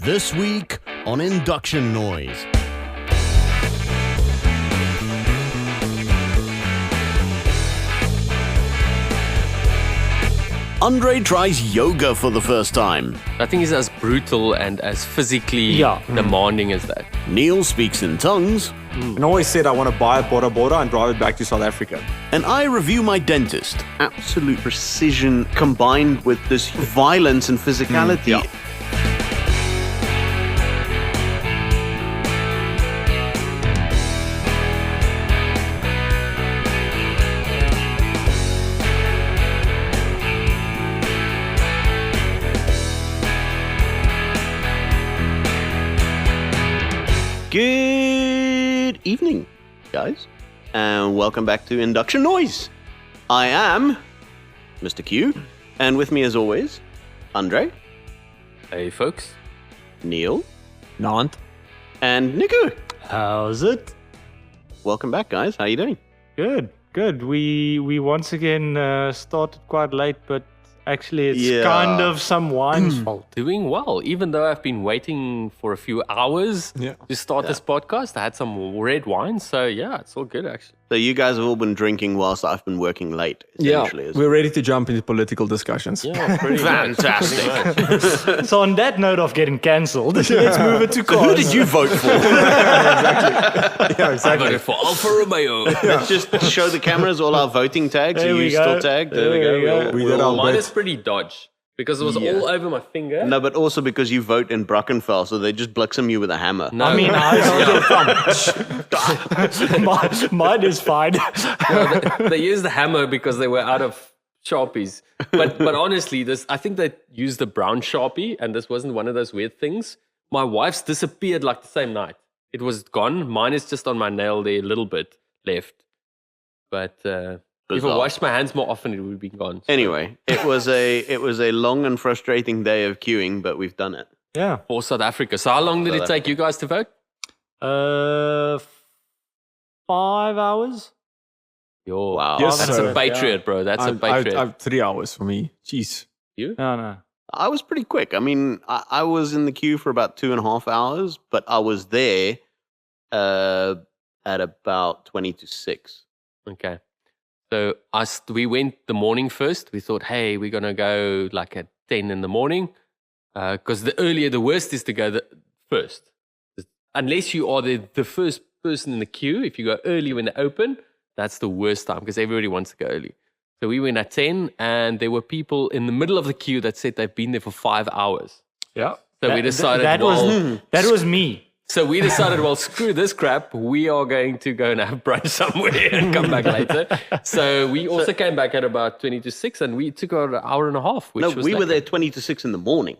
This week on Induction Noise. Andre tries yoga for the first time. Nothing is as brutal and as physically demanding as that. Neil speaks in tongues. And I always said I want to buy a Bora and drive it back to South Africa. And I review my dentist. Absolute precision combined with this violence and physicality. Good evening, guys, and welcome back to Induction Noise. I am Mr. Q, and with me as always, Andre. Hey, folks. Neil. Nant. And Nico. How's it? Welcome back, guys. How you doing? Good. We once again started quite late, but actually it's kind of some wine's fault. Doing well, even though I've been waiting for a few hours to start this podcast. I had some red wine, so it's all good actually. So you guys have all been drinking whilst I've been working late, essentially. We're ready to jump into political discussions. Yeah, pretty Fantastic. much. So on that note of getting cancelled, let's move it to cars. Who did you vote for? I voted for Alfa Romeo. Let's just show the cameras all our voting tags. There Are we you go. still tagged? There we go. We did our Mine bit. is pretty dodge because it was all over my finger. No, but also because you vote in Brackenfell, so they just bliksem you with a hammer. No, I mean, mine is fine. they used the hammer because they were out of Sharpies. But honestly, I think they used the brown Sharpie, and this wasn't one of those weird things. My wife's disappeared like the same night. It was gone. Mine is just on my nail there, a little bit left. But if I washed my hands more often, it would be gone. So. Anyway, it was a long and frustrating day of queuing, but we've done it. Yeah. For South Africa. So how long did it take you guys to vote? 5 hours. Wow. Yes, That's sir. a patriot, bro. That's a patriot. I 3 hours for me. Jeez. You? No. I was pretty quick. I mean, I was in the queue for about 2.5 hours, but I was there at about 20 to 6. Okay. So we went the morning first. We thought, hey, we're going to go like at 10 in the morning because the earlier the worst is to go first. Unless you are the first person in the queue, if you go early when they open, that's the worst time because everybody wants to go early. So we went at 10 and there were people in the middle of the queue that said they've been there for 5 hours. Yeah. So we decided, that was me. So we decided, well, screw this crap. We are going to go and have brunch somewhere and come back later. So we also came back at about 20 to 6 and we took about an hour and a half. Which was We were there 20 to 6 in the morning.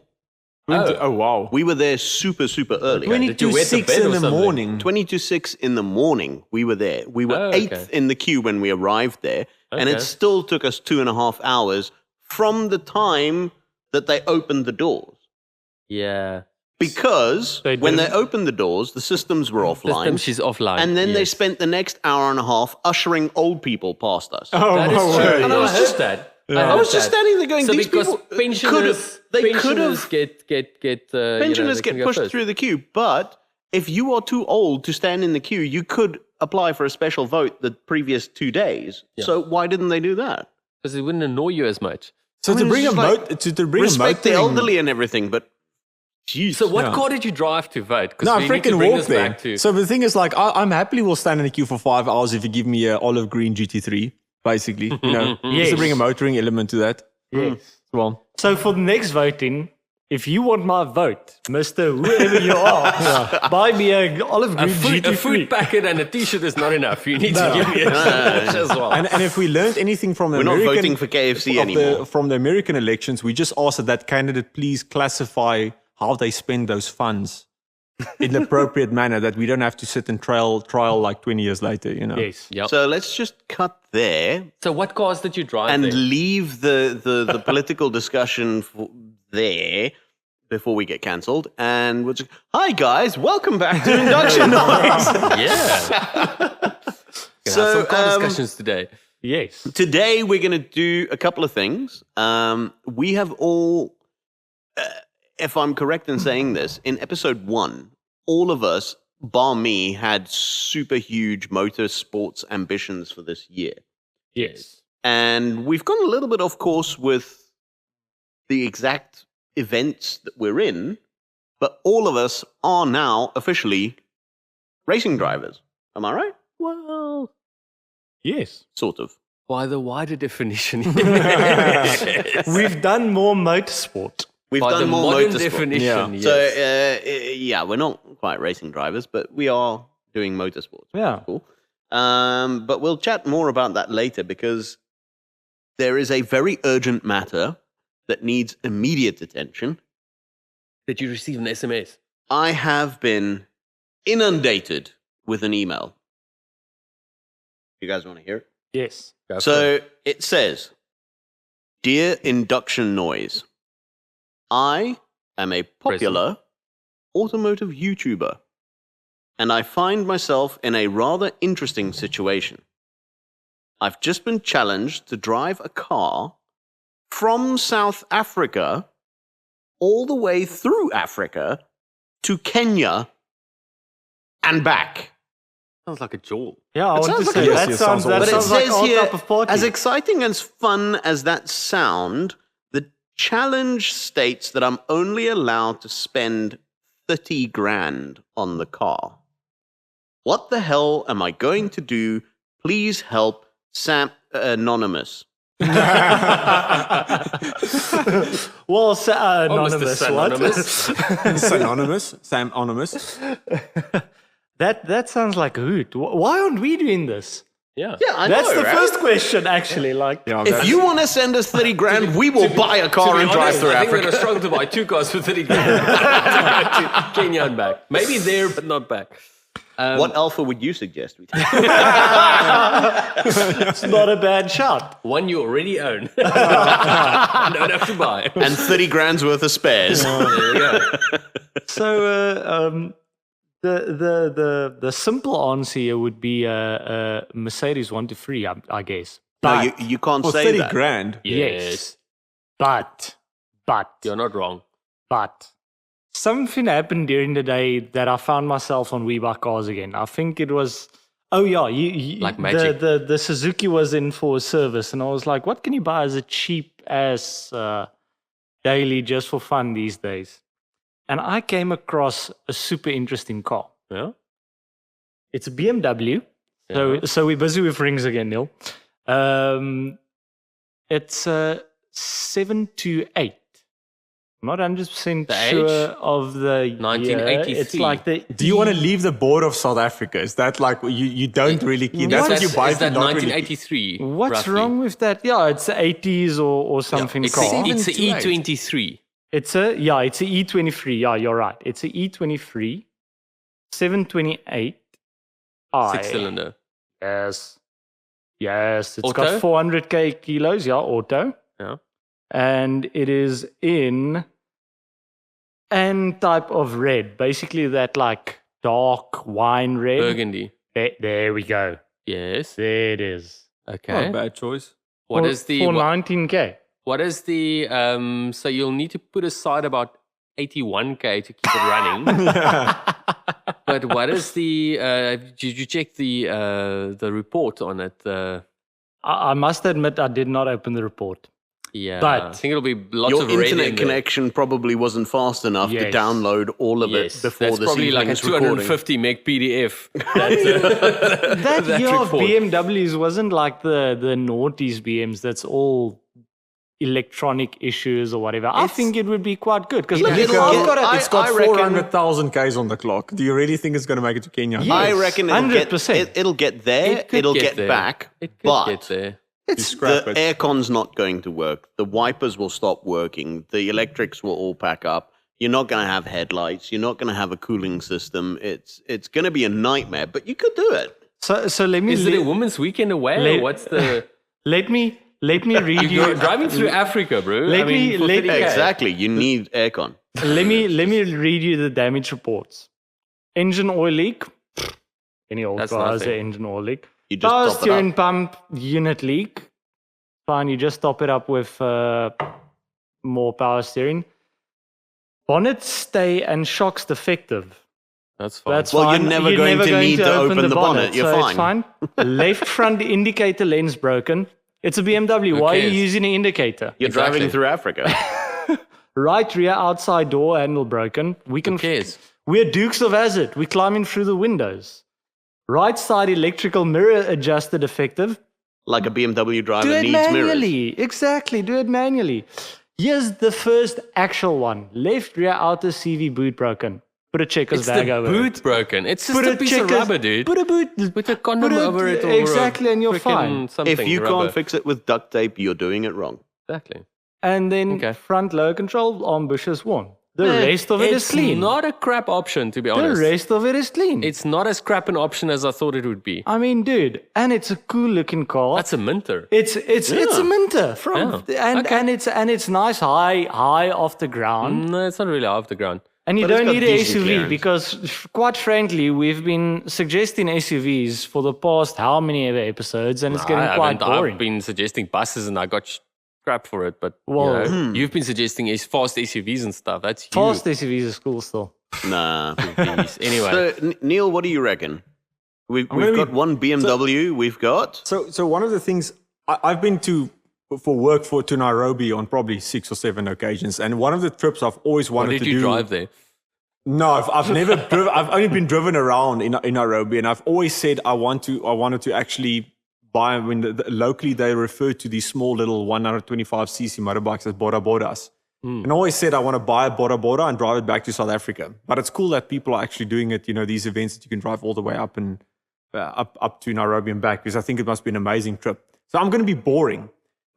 Oh, wow. We were there super early. 20 Did you to wet the 6 bed in or the something? morning. 20 to 6 in the morning, we were there. We were 8th in the queue when we arrived there. And it still took us 2.5 hours from the time that they opened the doors. Yeah. Because when they opened the doors, the systems were offline. She's offline. And then they yes. spent the next hour and a half ushering old people past us. That is true. And I was just I was just standing there going, so these because people pensioners pensioners get pushed through the queue. But if you are too old to stand in the queue, you could apply for a special vote the previous 2 days. Yeah. So why didn't they do that? Because it wouldn't annoy you as much. So I mean, to bring it's a just to bring Respect a the motoring- elderly and everything, but jeez. So what car did you drive to vote? No, I we need to freaking bring walk this there. back to. So the thing is, like, I'm happily will stand in the queue for 5 hours if you give me a olive green GT3, basically. You know, just to bring a motoring element to that. Yes. Well, So for the next voting, if you want my vote, Mr. Whoever you are, buy me a olive green GT3. A food packet and a t-shirt is not enough. You need to give me a sandwich as well. and if we learned anything from the We're not American, voting for KFC anymore. from the American elections, we just asked that candidate please classify how they spend those funds in the appropriate manner, that we don't have to sit and trial like 20 years later, you know. Yes. Yep. So let's just cut there So what cars did you drive and there? leave the political discussion there before we get cancelled. And we'll just, hi guys, welcome back to Induction Noise. Yeah. So, Some car discussions today. Yes. Today we're going to do a couple of things. We have all, if I'm correct in saying this, in episode 1, all of us, bar me, had super huge motorsports ambitions for this year. Yes. And we've gone a little bit off course with the exact events that we're in, but all of us are now officially racing drivers. Am I right? Well, Yes. Sort of. by the wider definition. We've done more motorsport. We've By done the more modern motorsport. definition, yes. So, we're not quite racing drivers, but we are doing motorsports. Yeah. Cool. But we'll chat more about that later because there is a very urgent matter that needs immediate attention. Did you receive an SMS? I have been inundated with an email. You guys want to hear it? Yes. So it says, "Dear Induction Noise, I am a popular automotive YouTuber, and I find myself in a rather interesting situation. I've just been challenged to drive a car from South Africa all the way through Africa to Kenya and back." Sounds like a jaw. Yeah, I It want to sounds like say a- that Yes, sounds, sounds that But it sounds like says our here, type of party. as exciting and fun as that sound, the challenge states that I'm only allowed to spend 30 grand on the car. What the hell am I going to do? Please help, Sam Anonymous. Well, anonymous. Mr. What? Synonymous. Sam Anonymous. That sounds like a hoot. Why aren't we doing this? Yeah. Yeah, I That's know, the right? first question, actually. Like, Yeah, If you want to send us 30 grand, we will buy a car and drive through I think we're Africa. going to struggle to buy 2 cars for 30 grand to Kenya and back. Maybe there, but not back. What alpha would you suggest we take? it's not a bad shot. One you already own. Don't have to buy. And 30 grand's worth of spares. There we go. So, the simple answer here would be Mercedes 1-3, I guess. No, But, you can't For say 30 that. grand. yes. But, You're not wrong. But something happened during the day that I found myself on We Buy Cars again. I think it was, you Like magic. The Suzuki was in for a service, and I was like, what can you buy as a cheap ass daily just for fun these days? And I came across a super interesting car. Yeah. It's a BMW. Yeah. So we're busy with rings again, Neil. It's a 728. I'm not 100% The sure age? of the 1983. year. It's like the. Do you want to leave the board of South Africa? Is that like you don't really care? That's what you buy. Is if that you not really- 1983? What's roughly? wrong with that? Yeah, it's the 80s or something It's car. a 728. E23. It's a E23. Yeah, you're right. It's a E23 728 I. 6-cylinder. Yes. It's Auto? got 400k kilos. Yeah, auto. Yeah. And it is in an type of red, basically that like dark wine red. Burgundy. There we go. Yes. There it is. Not Okay. a bad choice. What is the for 19k? what is the so you'll need to put aside about 81k to keep it running. But what is the did you check the report on it? I must admit, I did not open the report. Yeah, But- I think it'll be lots Your of red internet in there. connection probably wasn't fast enough to Yes. download all of Yes, it before that's this probably like a evening's recording. 250 meg PDF. That That year of report. BMWs wasn't like the noughties BMs. That's all electronic issues or whatever. I think it would be quite good because Look, I've it'll get- got I- It's got reckon- 400,000 Ks on the clock. Do you really think it's going to make it to Kenya? Yeah. I Yes, reckon it'll 100%. it'll get there, It could it'll get get there. back, It could but get there. It's scrap the it. aircon's not going to work. The wipers will stop working. The electrics will all pack up. You're not going to have headlights. You're not going to have a cooling system. It's going to be a nightmare, but you could do it. so let me Is it a woman's weekend away? let- Or what's the let me read You're you. driving through Africa, bro? Let me- for let- 30K. Exactly. You need aircon. let me read you the damage reports. Engine oil leak. Any old That's car has an nothing. engine oil leak. You just Power top it steering up. pump unit leak. Fine, you just top it up with more power steering. Bonnet stay and shocks defective. That's fine. That's Well, fine. you're never going to need to open the bonnet. You're so fine. It's fine. Left front indicator lens broken. It's a BMW. Who Why are you cares? using an indicator? You're Exactly. driving through Africa. Right rear outside door handle broken. Who cares? We're Dukes of Hazzard. We're climbing through the windows. Right side electrical mirror adjuster defective. Like a BMW driver Do it needs mirrors. manually. Exactly. Do it manually. Here's the first actual one. Left rear outer CV boot broken. Put a checkers It's bag the over boot it. broken. It's just Put a piece of checkers- rubber, dude. Put a boot. With a condom put it- over it. Or exactly, and you're freaking fine. Something If you rubber. can't fix it with duct tape, you're doing it wrong. Exactly. And then Okay. front lower control arm bushes worn. The rest of it is clean. It's not a crap option, to be The honest. rest of it is clean. It's not as crap an option as I thought it would be. I mean, dude, and it's a cool looking car. That's a minter. It's a Minter from Yeah. Okay. and it's nice high off the ground. No, it's not really off the ground. And you But it's don't got need an decent SUV clearance. because, quite frankly, we've been suggesting SUVs for the past how many ever episodes, and it's getting quite boring. I've been suggesting buses and I got crap for it, but Well, you've been suggesting fast SUVs and stuff. That's you. Fast SUVs is cool still. Nah. SUVs. Anyway, So, Neil, what do you reckon? We've gonna got be- one BMW. We've got. So one of the things I've been for work to Nairobi on probably 6 or 7 occasions, and one of the trips I've always what wanted did to you do. drive there? No, I've never driven. I've only been driven around in Nairobi, and I've always said I wanted to actually buy. When locally they refer to these small little 125cc motorbikes as Bora Boras. And I always said I want to buy a Bora Bora and drive it back to South Africa. But it's cool that people are actually doing it. You know, these events that you can drive all the way up and up to Nairobi and back, because I think it must be an amazing trip. So I'm going to be boring.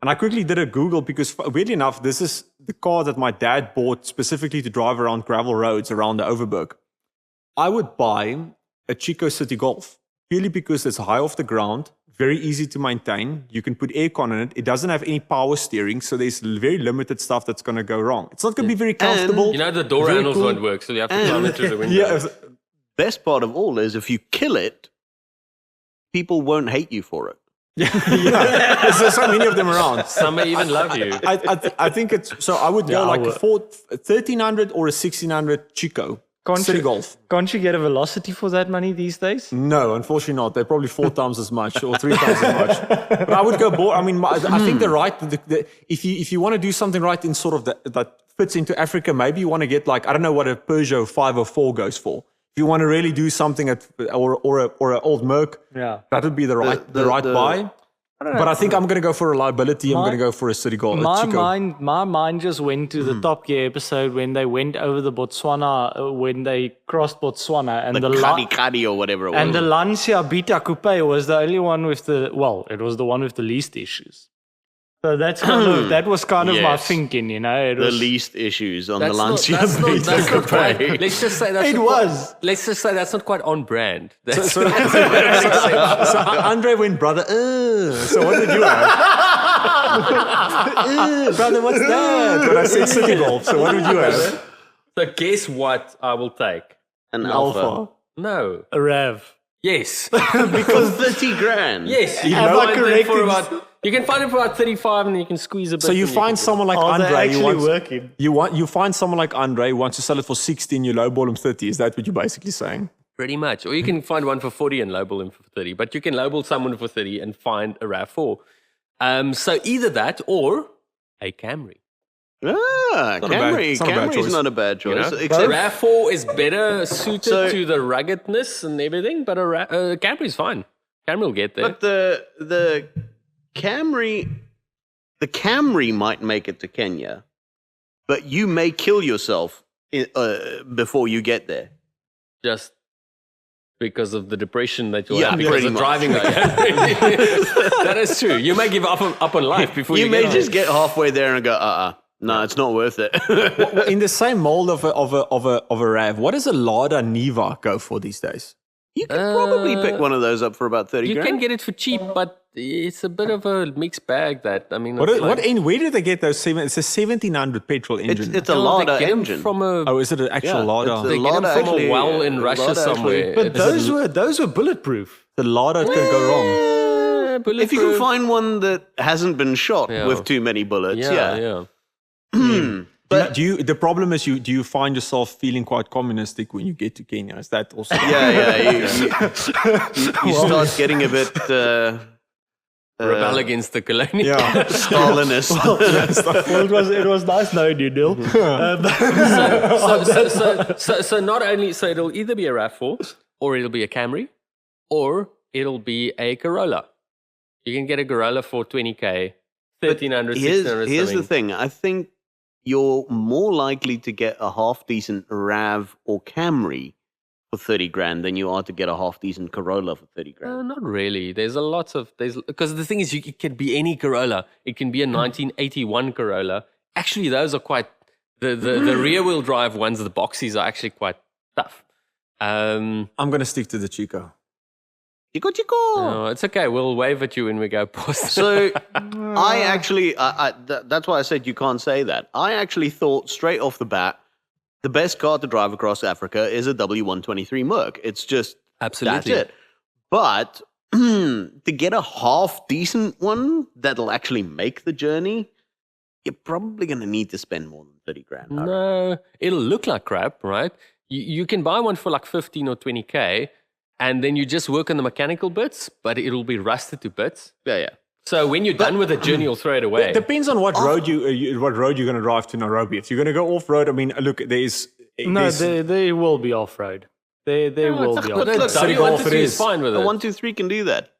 And I quickly did a Google because, weirdly enough, this is the car that my dad bought specifically to drive around gravel roads around the Overberg. I would buy a Chico City Golf purely because it's high off the ground, very easy to maintain. You can put aircon in it. It doesn't have any power steering, so there's very limited stuff that's going to go wrong. It's not going to be very comfortable. You know, the door very handles cool. won't work, so you have to climb it through the window. Yeah, Best part of all is if you kill it, people won't hate you for it. yeah. There's so many of them around. Some may even love you. I think it's so. I would go Yeah, like I a would. 1300 or a 1600 Chico City Golf. Can't you get a Velocity for that money these days? No, unfortunately not. They're probably 4 times as much or 3 times as much. But I would go more. I mean, I think if you want to do something right in sort of that fits into Africa, maybe you want to get like, I don't know what a Peugeot 504 goes for. If you want to really do something or an old Merc, Yeah. that would be the right buy. But I think I'm going to go for reliability. I'm going to go for a City Golf. My Chico. mind just went to the Top Gear episode when they went over the Botswana, when they crossed Botswana, and The Kadi or whatever it was. and the Lancia Beta Coupe was the only one with it was the one with the least issues. So that's that was kind of my Yes. thinking, you know. It the was, least issues on That's the not- Lancia that's not- Beta that's not quite- Coupe. Let's just say that's It not quite- was. let's just say that's not quite on brand. That's, So Andre went, brother, so what did you have? Brother, what's that? But I said City Golf, so what did you have? so guess what I will take? An Alpha. No. a Rev. Yes. For 30 grand. Yes. You Am can I find it correct for in- about. You can find it for about 35, and you can squeeze a bit. So you and find can- someone like Are they Andre, actually working? you find someone like Andre who wants to sell it for 16, you lowball him 30. Is that what you're basically saying? Pretty much. Or you can find one for 40 and lowball him for 30. But you can lowball someone for 30 and find a RAV4. So either that or a Camry. Ah, Not a bad- Camry. it's not a bad Camry's choice. not a bad You know? choice. Except RAV4 is better suited So- to the ruggedness and everything, but a Camry's fine. Camry will get there. But the Camry might make it to Kenya, but you may kill yourself before you get there. Just because of the depression that you'll Yeah, have because pretty of much. driving a Camry. That is true. You may give up on life before you, You may get just there. get halfway there and go, no, it's not worth it. In the same mold of a RAV, what does a Lada Niva go for these days? You could probably pick one of those up for about 30 You grand. can get it for cheap, but it's a bit of a mixed bag. Where Where do they get those? It's a 1700 petrol engine. It's a Lada engine. from a. Oh, is it an actual Yeah, Lada? it's a They get them Lada from actually, a well in a Russia Lada actually- somewhere. But It's- those were bulletproof. The Lada could go wrong. If you can find one that hasn't been shot Yeah. with too many bullets, yeah. yeah. But The problem is, do you find yourself feeling quite communistic when you get to Kenya? Is that also? you start getting a bit Rebel against the colonial. Yeah. Stalinist. Well, it was nice knowing you, Neil. So not only, so it'll either be a RAV4 or it'll be a Camry or it'll be a Corolla. You can get a Corolla for 20K, 1,300, 1,600 Here's the something. thing. I think you're more likely to get a half decent RAV or Camry for 30 grand than you are to get a half decent Corolla for 30 grand. Not really. There's a lot of because the thing is, it can be any Corolla. It can be a 1981 Corolla. Actually, those are quite the rear wheel drive ones. The boxies are actually quite tough. I'm going to stick to the Chico. Chico. No, it's okay. We'll wave at you when we go past. So I actually, that's why I said you can't say that. I actually thought straight off the bat, the best car to drive across Africa is a W123 Merc. It's just, Absolutely. that's it. But to get a half decent one that'll actually make the journey, you're probably going to need to spend more than 30 grand. I reckon. No, it'll look like crap, right? You can buy one for like 15 or 20K, and then you just work on the mechanical bits, but it'll be rusted to bits. Yeah. So when you're done with the journey, you'll throw it away. It depends on what road you're going to drive to Nairobi. If you're going to go off road, I mean, look, No, they will be off road. They will be off road. look, W123 is fine with A it. 123 can do that.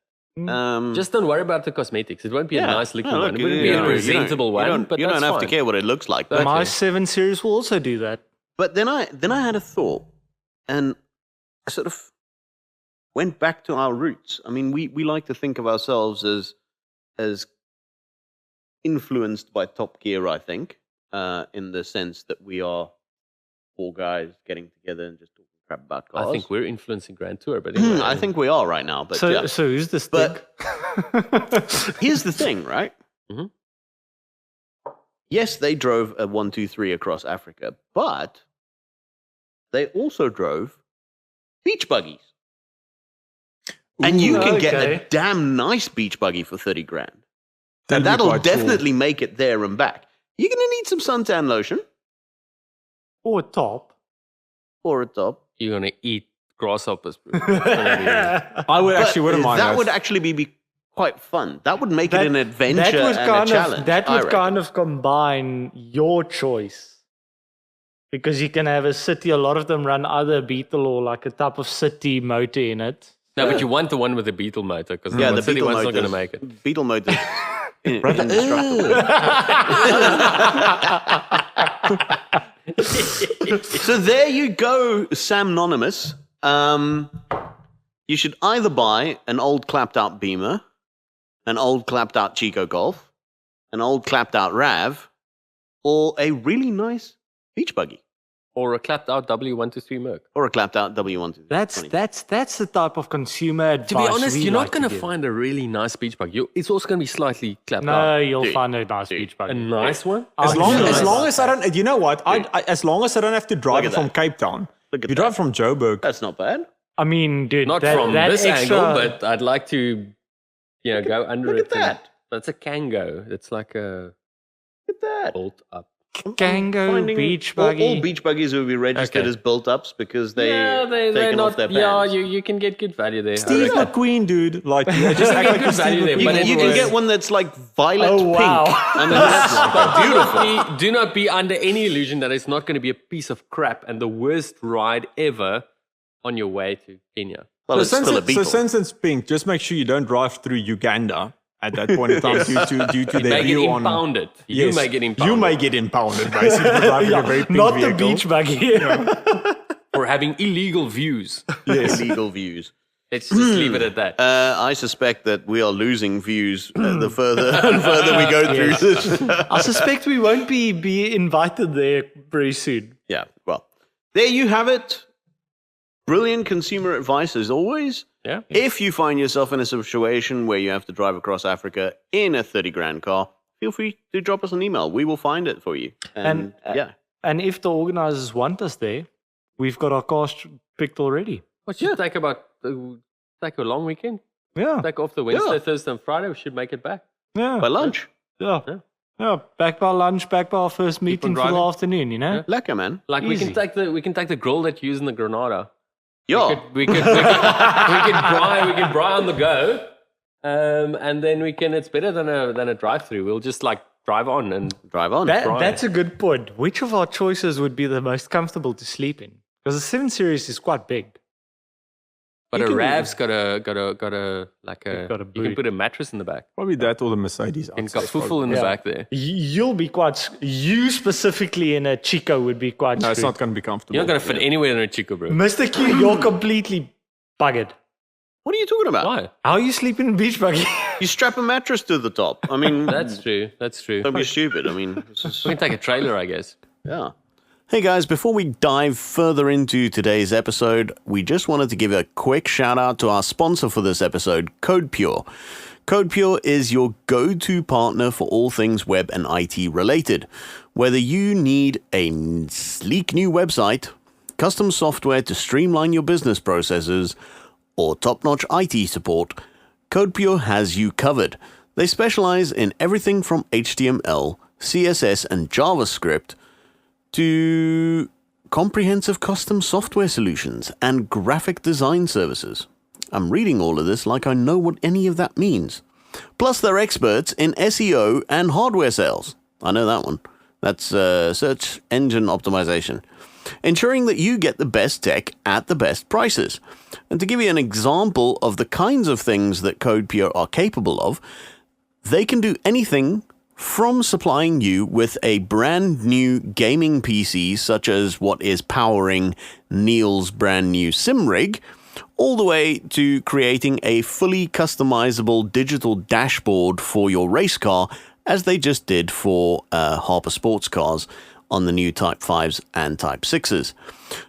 Just don't worry about the cosmetics. It won't be a nice looking No, one. look, It wouldn't be a presentable one, but you that's don't have to fine. care what it looks like. But- My 7 Series will also do that. But then I had a thought, and I sort of went back to our roots. I mean, we like to think of ourselves as influenced by Top Gear, I think, in the sense that we are 4 guys getting together and just talking crap about cars. I think we're influencing Grand Tour, but anyway. I think we are right now. But yeah. So who's the stick? But here's the thing, right? Mhm. Yes, they drove a 123 across Africa, but they also drove beach buggies. And you can get a okay. damn nice beach buggy for 30 grand. That'd And be that'll quite cool. definitely make it there and back. You're going to need some suntan lotion Or top. or a top. You're going to eat grasshoppers. I would actually wouldn't mind that. Would actually be quite fun. That would make it an adventure that would and a challenge. That I would reckon. kind of combine your choice. Because you can have a city, a lot of them run either Beetle or like a type of city motor in it. No, but you want the one with the Beetle motor because Yeah, the the city Beetle one's motors. not going to make it. Beetle motors. Indestructible. So there you go, Samnonymous. You should either buy an old clapped out Beamer, an old clapped out Chico Golf, an old clapped out RAV, or a really nice beach buggy, Or a clapped out W123 Merc. or a clapped out W123. That's the type of consumer advice. To be honest, we you're like not going to give. find a really nice beach bug. It's also going to be slightly clapped No, out. you'll Dude, find a nice beach buggy. A nice one? As long Nice. as I don't, you know what? As long as I don't have to drive Look it at from that. Cape Town. Look at You that. drive from Joburg. That's not bad. I mean, dude, Not that, from that this extra, angle, but I'd like to, go under Look it. at that. That's a Kango. It's like a Look at that. bolt up. Kango Finding beach all buggy. beach buggies will be registered Okay. as built-ups because they're they're taken not. off their Yeah, pants. you can get good value there. I Steve reckon. McQueen, dude. Like, just act get like good you're Steve value there, McQueen. but You can get one that's like violet Oh, pink. wow. I mean, that's beautiful. Do not be under any illusion that it's not going to be a piece of crap and the worst ride ever on your way to Kenya. Well, it's still a Beetle. since it's pink, just make sure you don't drive through Uganda at that point in time due to their May get view on. impounded. Yes, You may get impounded. You may get impounded, basically, for driving a very pink Not vehicle. the beach buggy. for having illegal views. Illegal views. Let's just leave it at that. I suspect that we are losing views the further and further we go through this. I suspect we won't be invited there very soon. Yeah, well, there you have it. Brilliant consumer advice as always. Yeah. If you find yourself in a situation where you have to drive across Africa in a 30 grand car, feel free to drop us an email. We will find it for you. And yeah. And if the organizers want us there, we've got our cars picked already. What should take about take a long weekend? Yeah. Take off the Wednesday, Yeah. Thursday, and Friday. We should make it back. Yeah. By lunch. Yeah. Yeah, back by lunch, back by our first meeting for the driving. afternoon, you know? Lekker, man. Like Easy. we can take the grill that you use in the Granada. Yeah. We can braai on the go, and then it's better than a drive-through. We'll just like drive on and Drive on. That's a good point. Which of our choices would be the most comfortable to sleep in? Because the 7 Series is quite big. but You a can- Rav's got a like a got a you can boot. put a mattress in the back Probably that or the Mercedes. I'd and say, got fufu in the Yeah. back there. You'll be you specifically in a Chico would be quite No, it's screwed. not going to be comfortable. You're not gonna fit anywhere in a Chico, bro. Mr. Q, you're completely buggered. What are you talking about? Why? How are you sleeping in a beach buggy? You strap a mattress to the top. I mean, That's true. That's true. don't be stupid. I mean, this is- We can take a trailer, I guess. yeah. Hey guys, before we dive further into today's episode, we just wanted to give a quick shout out to our sponsor for this episode, CodePure. CodePure is your go-to partner for all things web and IT related. Whether you need a sleek new website, custom software to streamline your business processes, or top-notch IT support, CodePure has you covered. They specialize in everything from HTML, CSS, and JavaScript to comprehensive custom software solutions and graphic design services. I'm reading all of this like I know what any of that means. Plus, they're experts in SEO and hardware sales. I know that one. That's search engine optimization. Ensuring that you get the best tech at the best prices. And to give you an example of the kinds of things that CodePure are capable of, they can do anything from supplying you with a brand new gaming PC, such as what is powering Neil's brand new sim rig, all the way to creating a fully customizable digital dashboard for your race car, as they just did for Harper sports cars on the new Type 5s and Type 6s.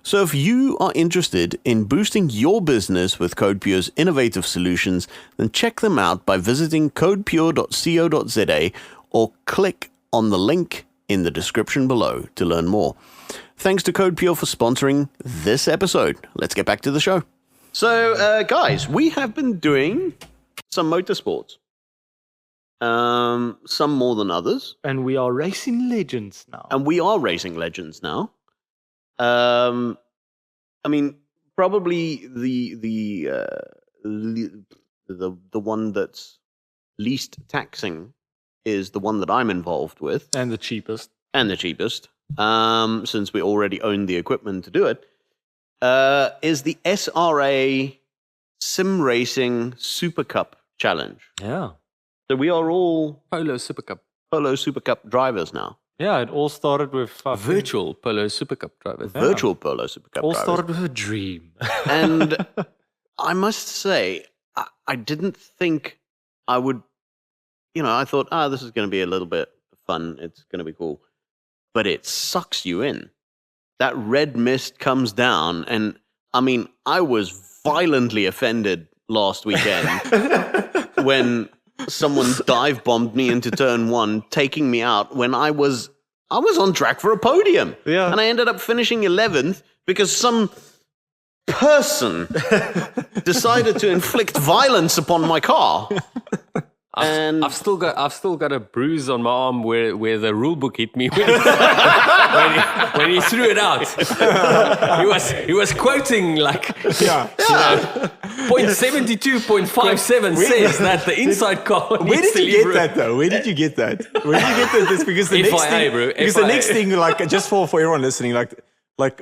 So if you are interested in boosting your business with CodePure's innovative solutions, then check them out by visiting codepure.co.za or click on the link in the description below to learn more. Thanks to CodePure for sponsoring this episode. Let's get back to the show. So, guys, we have been doing some motorsports. Some more than others. And we are racing legends now. And we are racing legends now. I mean, probably the one that's least taxing is the one that I'm involved with, And the cheapest. and the cheapest, since we already own the equipment to do it, is the SRA Sim Racing Super Cup Challenge. Yeah. So we are all Polo Super Cup. Polo Super Cup drivers now. Yeah, it all started with Virtual Polo Super Cup drivers. Virtual Polo Super Cup all drivers. started with a dream. And I must say, I didn't think I would, I thought, this is going to be a little bit fun. It's going to be cool. But it sucks you in. That red mist comes down. And I mean, I was violently offended last weekend when someone dive bombed me into turn 1, taking me out when I was on track for a podium. Yeah. And I ended up finishing 11th because some person decided to inflict violence upon my car. And I've still got a bruise on my arm where the rule book hit me when he threw it out. He was quoting like Yeah. 0.72.57 says that the inside car Where needs did to you leave get that though? Where did you get that? Where did you get that? That's because the next FIA, thing, bro, because the FIA. next thing, like just for everyone listening, like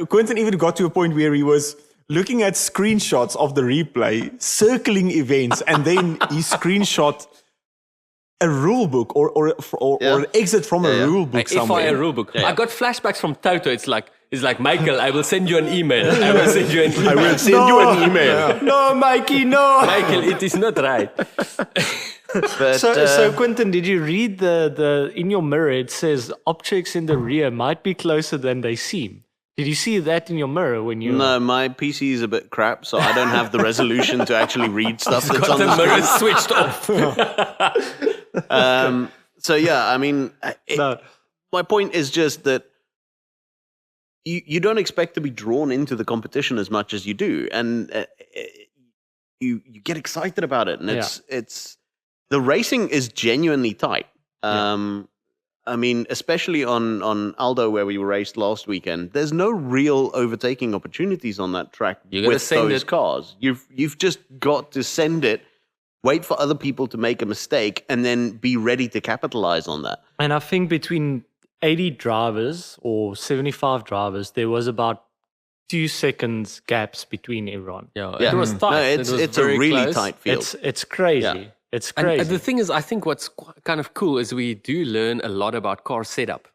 Quentin even got to a point where he was looking at screenshots of the replay, circling events, and then he screenshot a rule book or an exit from a rule book somewhere. FIA rule book. I got flashbacks from Toto. It's like Michael, I will send you an email. I will send you an email. I will send you an email. No, Mikey, no. Michael, it is not right. But, So Quentin, did you read the in your mirror? It says objects in the rear might be closer than they seem. Did you see that in your mirror when you? no, my PC is a bit crap, so I don't have the resolution to actually read stuff that's Got on the the mirror screen. switched off. So yeah, I mean, No. my point is just that you don't expect to be drawn into the competition as much as you do, and you get excited about it, and it's the racing is genuinely tight. I I mean, especially on Aldo where we raced last weekend, there's no real overtaking opportunities on that track You gotta with send those it. cars. You've just got to send it, wait for other people to make a mistake, and then be ready to capitalize on that. And I think between 80 drivers or 75 drivers, there was about 2 seconds gaps between everyone. Yeah, Yeah. it was tight. No, It was it's a very really close. tight field. It's crazy. Yeah. It's And crazy. the thing is, I think what's kind of cool is we do learn a lot about car setup.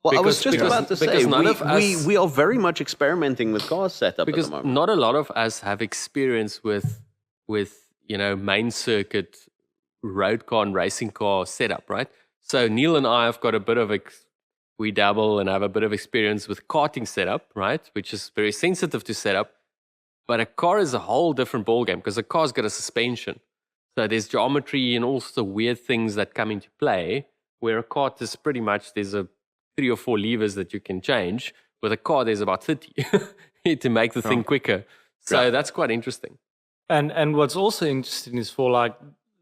Well, I was Because- just about to because say, none of us- we are very much experimenting with car setup Because at the moment. not a lot of us have experience with main circuit road car and racing car setup, right? So Neil and I have got a bit of we dabble and have a bit of experience with karting setup, right? Which is very sensitive to setup. But a car is a whole different ballgame because a car's got a suspension. So there's geometry and all sorts of weird things that come into play, where a kart is pretty much, there's 3 or 4 levers that you can change. With a car, there's about 30 to make the thing quicker. So that's quite interesting. And what's also interesting is for like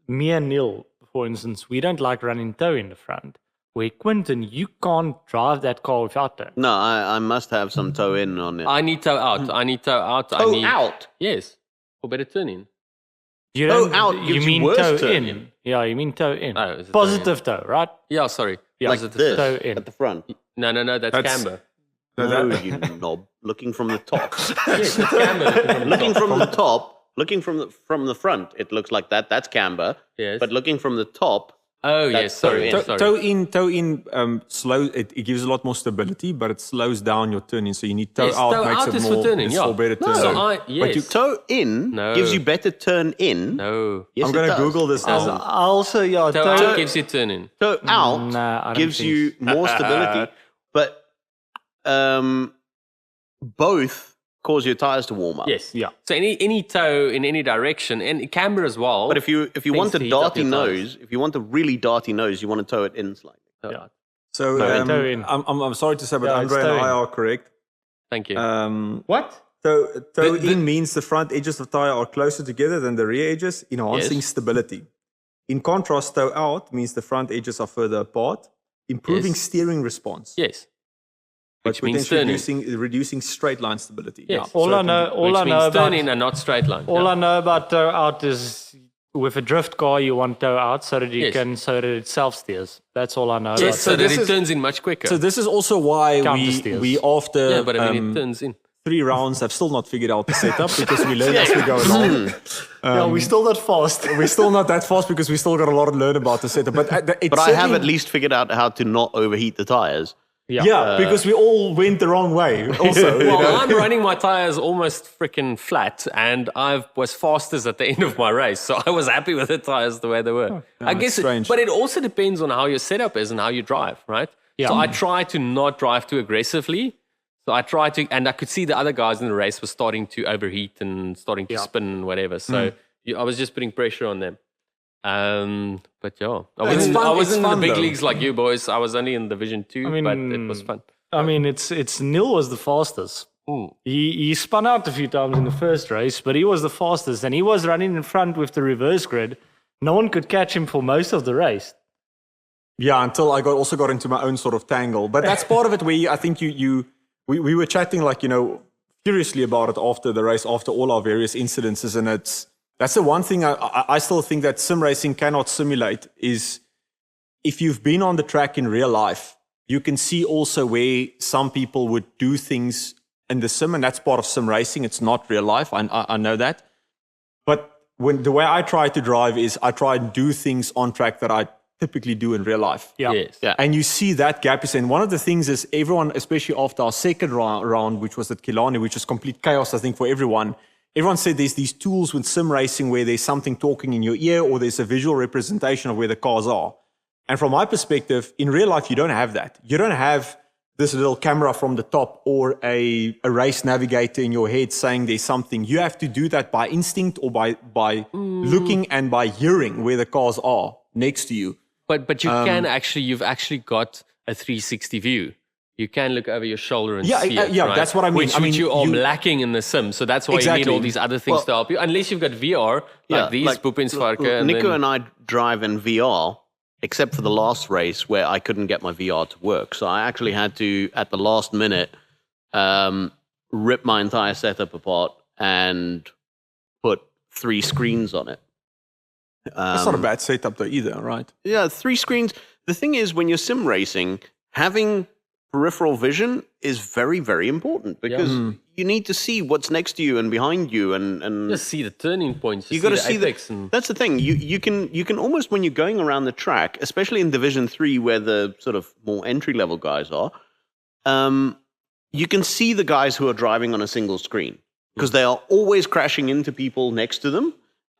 me and Neil, for instance, we don't like running tow in the front. Where Quentin, you can't drive that car without tow. No, I must have some toe in on it. I need tow out. I need tow out. I Toe need, out? Yes, for better turning. You Tow don't, out you gives you mean worse tow tow in. in. Yeah, you mean tow in. Oh, is it Positive tow, right? Yeah, sorry. Yeah. Like Positive this, Toe in. at the front. No, that's That's- camber. No, No, that- you knob. Looking from the top. Yes, it's camber. Looking from the top, looking from the front, it looks like that. That's camber. Yes. But looking from the top, Oh, That's yes, sorry. toe in. sorry. Toe in slow. It gives a lot more stability, but it slows down your turning. So you need toe Yes, out. toe makes out it is more, for turning, it's yeah. for better turning. So yes. toe in No. gives you better turn in. No. Yes, I'm it going to does. Google this doesn't. now. Also, yeah, Toe out gives you turning. Toe out Nah, I don't gives think you more stability, but both cause your tires to warm up. Yes. Yeah. So any toe in any direction and camber as well. But if you want a to heat up darty your tires. nose, if you want a really darty nose, you want to toe it in slightly. Toe Yeah. out. So toe in. I'm sorry to say, but Yeah, it's Andre and toe I in. are correct. Thank you. What? Toe The- in means the front edges of the tire are closer together than the rear edges, enhancing Yes. stability. In contrast, toe out means the front edges are further apart, improving Yes. steering response, yes. but Which means potentially turning. reducing straight line stability. Yes. Yeah, All I certainly. know, all Which I know means about turning and not straight line. all Yeah. I know about tow out is with a drift car, you want tow out so that you Yes. can so that it self steers. That's all I know. Yes, about so so that this it is- turns in much quicker. So this is also why Counter we steers. after yeah, but I mean, it turns in. 3 rounds have still not figured out the setup because we learn as we go along. yeah, we're still not fast. We're still not that fast because we still got a lot to learn about the setup. But But I have at least figured out how to not overheat the tires. Yeah, because we all went the wrong way also. you Well, know? I'm running my tires almost freaking flat, and I was fastest at the end of my race, so I was happy with the tires the way they were. I it's guess, strange. but it also depends on how your setup is and how you drive, right? Yeah. So I try to not drive too aggressively. So I try to, and I could see the other guys in the race were starting to overheat and starting to spin and whatever. So I was just putting pressure on them. But yeah, I It's wasn't, fun- I wasn't it's in the fun, big though. leagues like you boys. I was only in Division 2, I mean, but it was fun. I mean, it's Neil was the fastest. He spun out a few times in the first race, but he was the fastest, and he was running in front with the reverse grid. No one could catch him for most of the race. Yeah, until I also got into my own sort of tangle. But that's part of it where I think we were chatting furiously about it after the race, after all our various incidences. And that's the one thing I still think that sim racing cannot simulate is if you've been on the track in real life, you can see also where some people would do things in the sim, and that's part of sim racing. It's not real life. I know that. But the way I try to drive is I try and do things on track that I typically do in real life. Yeah. Yes. Yeah. And you see that gap is in. One of the things is everyone, especially after our second round, which was at Killarney, which was complete chaos, I think, for everyone. Everyone said there's these tools with sim racing where there's something talking in your ear or there's a visual representation of where the cars are. And from my perspective, in real life, you don't have that. You don't have this little camera from the top or a race navigator in your head saying there's something. You have to do that by instinct or by looking and by hearing where the cars are next to you. But you can you've actually got a 360 view. You can look over your shoulder and Yeah, see it, yeah, right? that's what I mean. Which, I mean, which you are you- lacking in the sim. So that's why you Exactly. need all these other things to help you. Unless you've got VR, like these Boepinsvarken. Nico and I drive in VR, except for the last race where I couldn't get my VR to work. So I actually had to, at the last minute, rip my entire setup apart and put 3 screens on it. That's not a bad setup though either, right? Yeah, 3 screens. The thing is, when you're sim racing, having peripheral vision is very, very important because you need to see what's next to you and behind you, and Just see the turning points. you got to see apex. And That's the thing. You can almost, when you're going around the track, especially in Division 3, where the sort of more entry level guys are, you can see the guys who are driving on a single screen because they are always crashing into people next to them,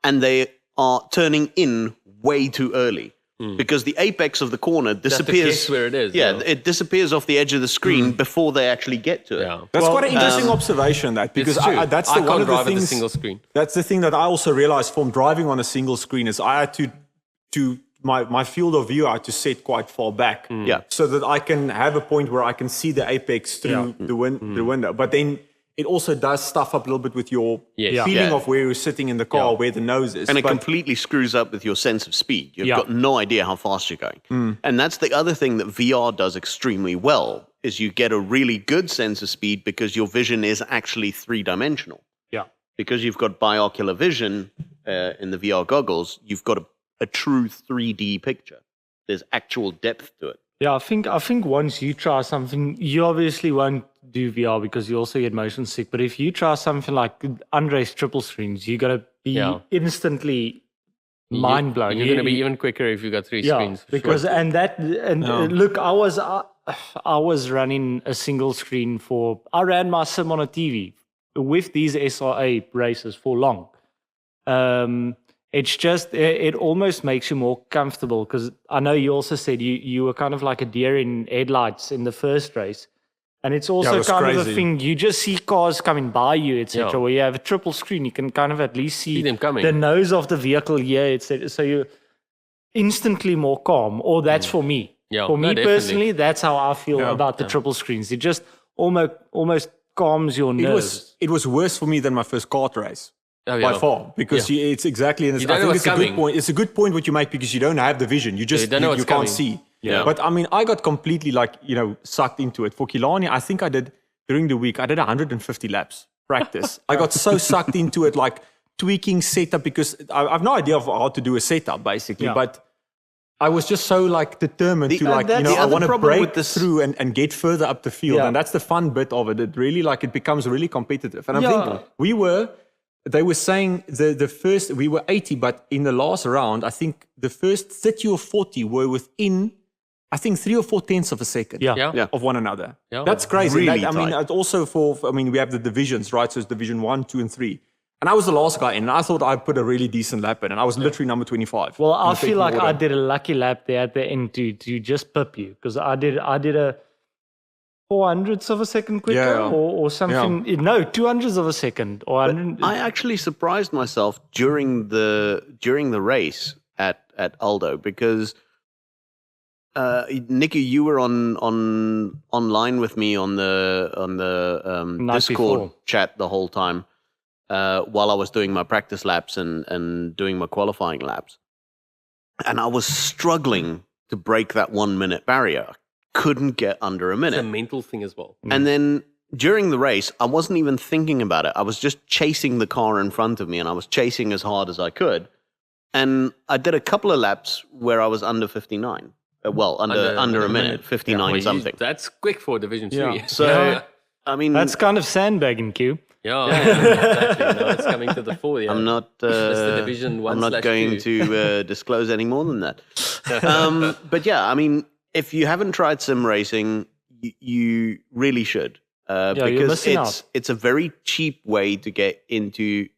and they are turning in way too early. Because the apex of the corner disappears. guess where it is, Yeah, yeah. it disappears off the edge of the screen before they actually get to it. yeah. That's quite an interesting observation, that, because It's true. that's I one can't of the drive at the things. single screen. That's the thing that I also realized from driving on a single screen is I had to my field of view I had to set quite far back, Yeah. so that I can have a point where I can see the apex through the window. But then it also does stuff up a little bit with your Yes. feeling Yeah. of where you're sitting in the car, where the nose is. And it But- completely screws up with your sense of speed. You've Yeah. got no idea how fast you're going. And that's the other thing that VR does extremely well, is you get a really good sense of speed because your vision is actually 3-dimensional. Yeah. Because you've got binocular vision in the VR goggles, you've got a true 3D picture. There's actual depth to it. Yeah, I think once you try something, you obviously won't do VR because you also get motion sick. But if you try something like Andre's triple screens, you're gonna be Yeah. instantly mind blown. You're going to be even quicker if you got 3 screens. for because sure. look, I was running a single screen I ran my sim on a TV with these SRA races for long. It's just, it almost makes you more comfortable because I know you also said you were kind of like a deer in headlights in the first race. And it's also it was kind of a crazy. thing, you just see cars coming by you, etc. Yeah. Where you have a triple screen, you can kind of at least see them coming. the nose of the vehicle here, etc. So you're instantly more calm, or that's for me. Yeah, For no, me definitely. personally, that's how I feel about the triple screens. It just almost calms your nerves. It was worse for me than my first kart race. Oh, By yeah. far, because it's exactly. And You I don't know think what's it's a good coming. point. It's a good point what you make because you don't have the vision. You just you don't know you what's can't coming. see. Yeah. But I mean, I got completely sucked into it. For Killarney, I think I did during the week. I did 150 laps practice. I got so sucked into it, like tweaking setup because I've no idea of how to do a setup basically, Yeah. but. I was just so determined The- to I other want to problem break with this- through and get further up the field, Yeah. and that's the fun bit of it. It really it becomes really competitive. And I Yeah. think they were saying the first we were 80, but in the last round, I think the first 30 or 40 were within, I think 3 or 4 tenths of a second Yeah. Yeah. of one another. Yeah. That's crazy. Really I mean, tight. it also we have the divisions, right? So it's division 1, 2, and 3. And I was the last guy in, and I thought I put a really decent lap in, and I was literally number 25. Well, in I the feel pecking like I order. did a lucky lap there at the end to just pip you because I did a 400ths of a second quicker Yeah. or something. No, 200ths of a second or 100. I actually surprised myself during the race at Aldo because Nicky, you were online with me on the Night Discord before. chat the whole time while I was doing my practice laps and doing my qualifying laps, and I was struggling to break that 1 minute barrier. Couldn't get under a It's minute. a mental thing as well. And then during the race, I wasn't even thinking about it. I was just chasing the car in front of me, and I was chasing as hard as I could. And I did a couple of laps where I was under 59. Well, under a minute, 59 Well, something. That's quick for Division 3. Yeah. So, I mean, That's kind of sandbagging, Q. Yeah, exactly. No, it's coming to the fore. Yeah. I'm not. That's the Division 1 I'm not slash going 2. to disclose any more than that. But yeah, I mean, if you haven't tried sim racing, you really should, you're because missing out. it's a very cheap way to get into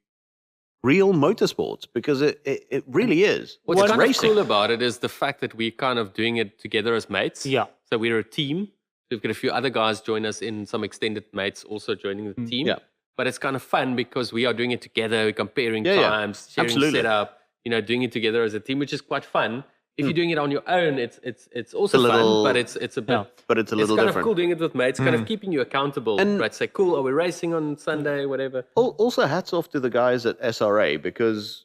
real motorsports because it really is. What's It's kind of racing. cool about it is the fact that we're kind of doing it together as mates. Yeah. So we're a team. We've got a few other guys join us in, some extended mates also joining the team. Yeah. But it's kind of fun because we are doing it together, we're comparing Yeah, yeah. times, sharing Absolutely. setup, doing it together as a team, which is quite fun. If you're doing it on your own, it's also a little- fun, but it's a bit. Yeah. But it's a It's little kind different. of cool doing it with mates, kind of keeping you accountable. And- right? Say, cool, are we racing on Sunday, whatever? Also, hats off to the guys at SRA because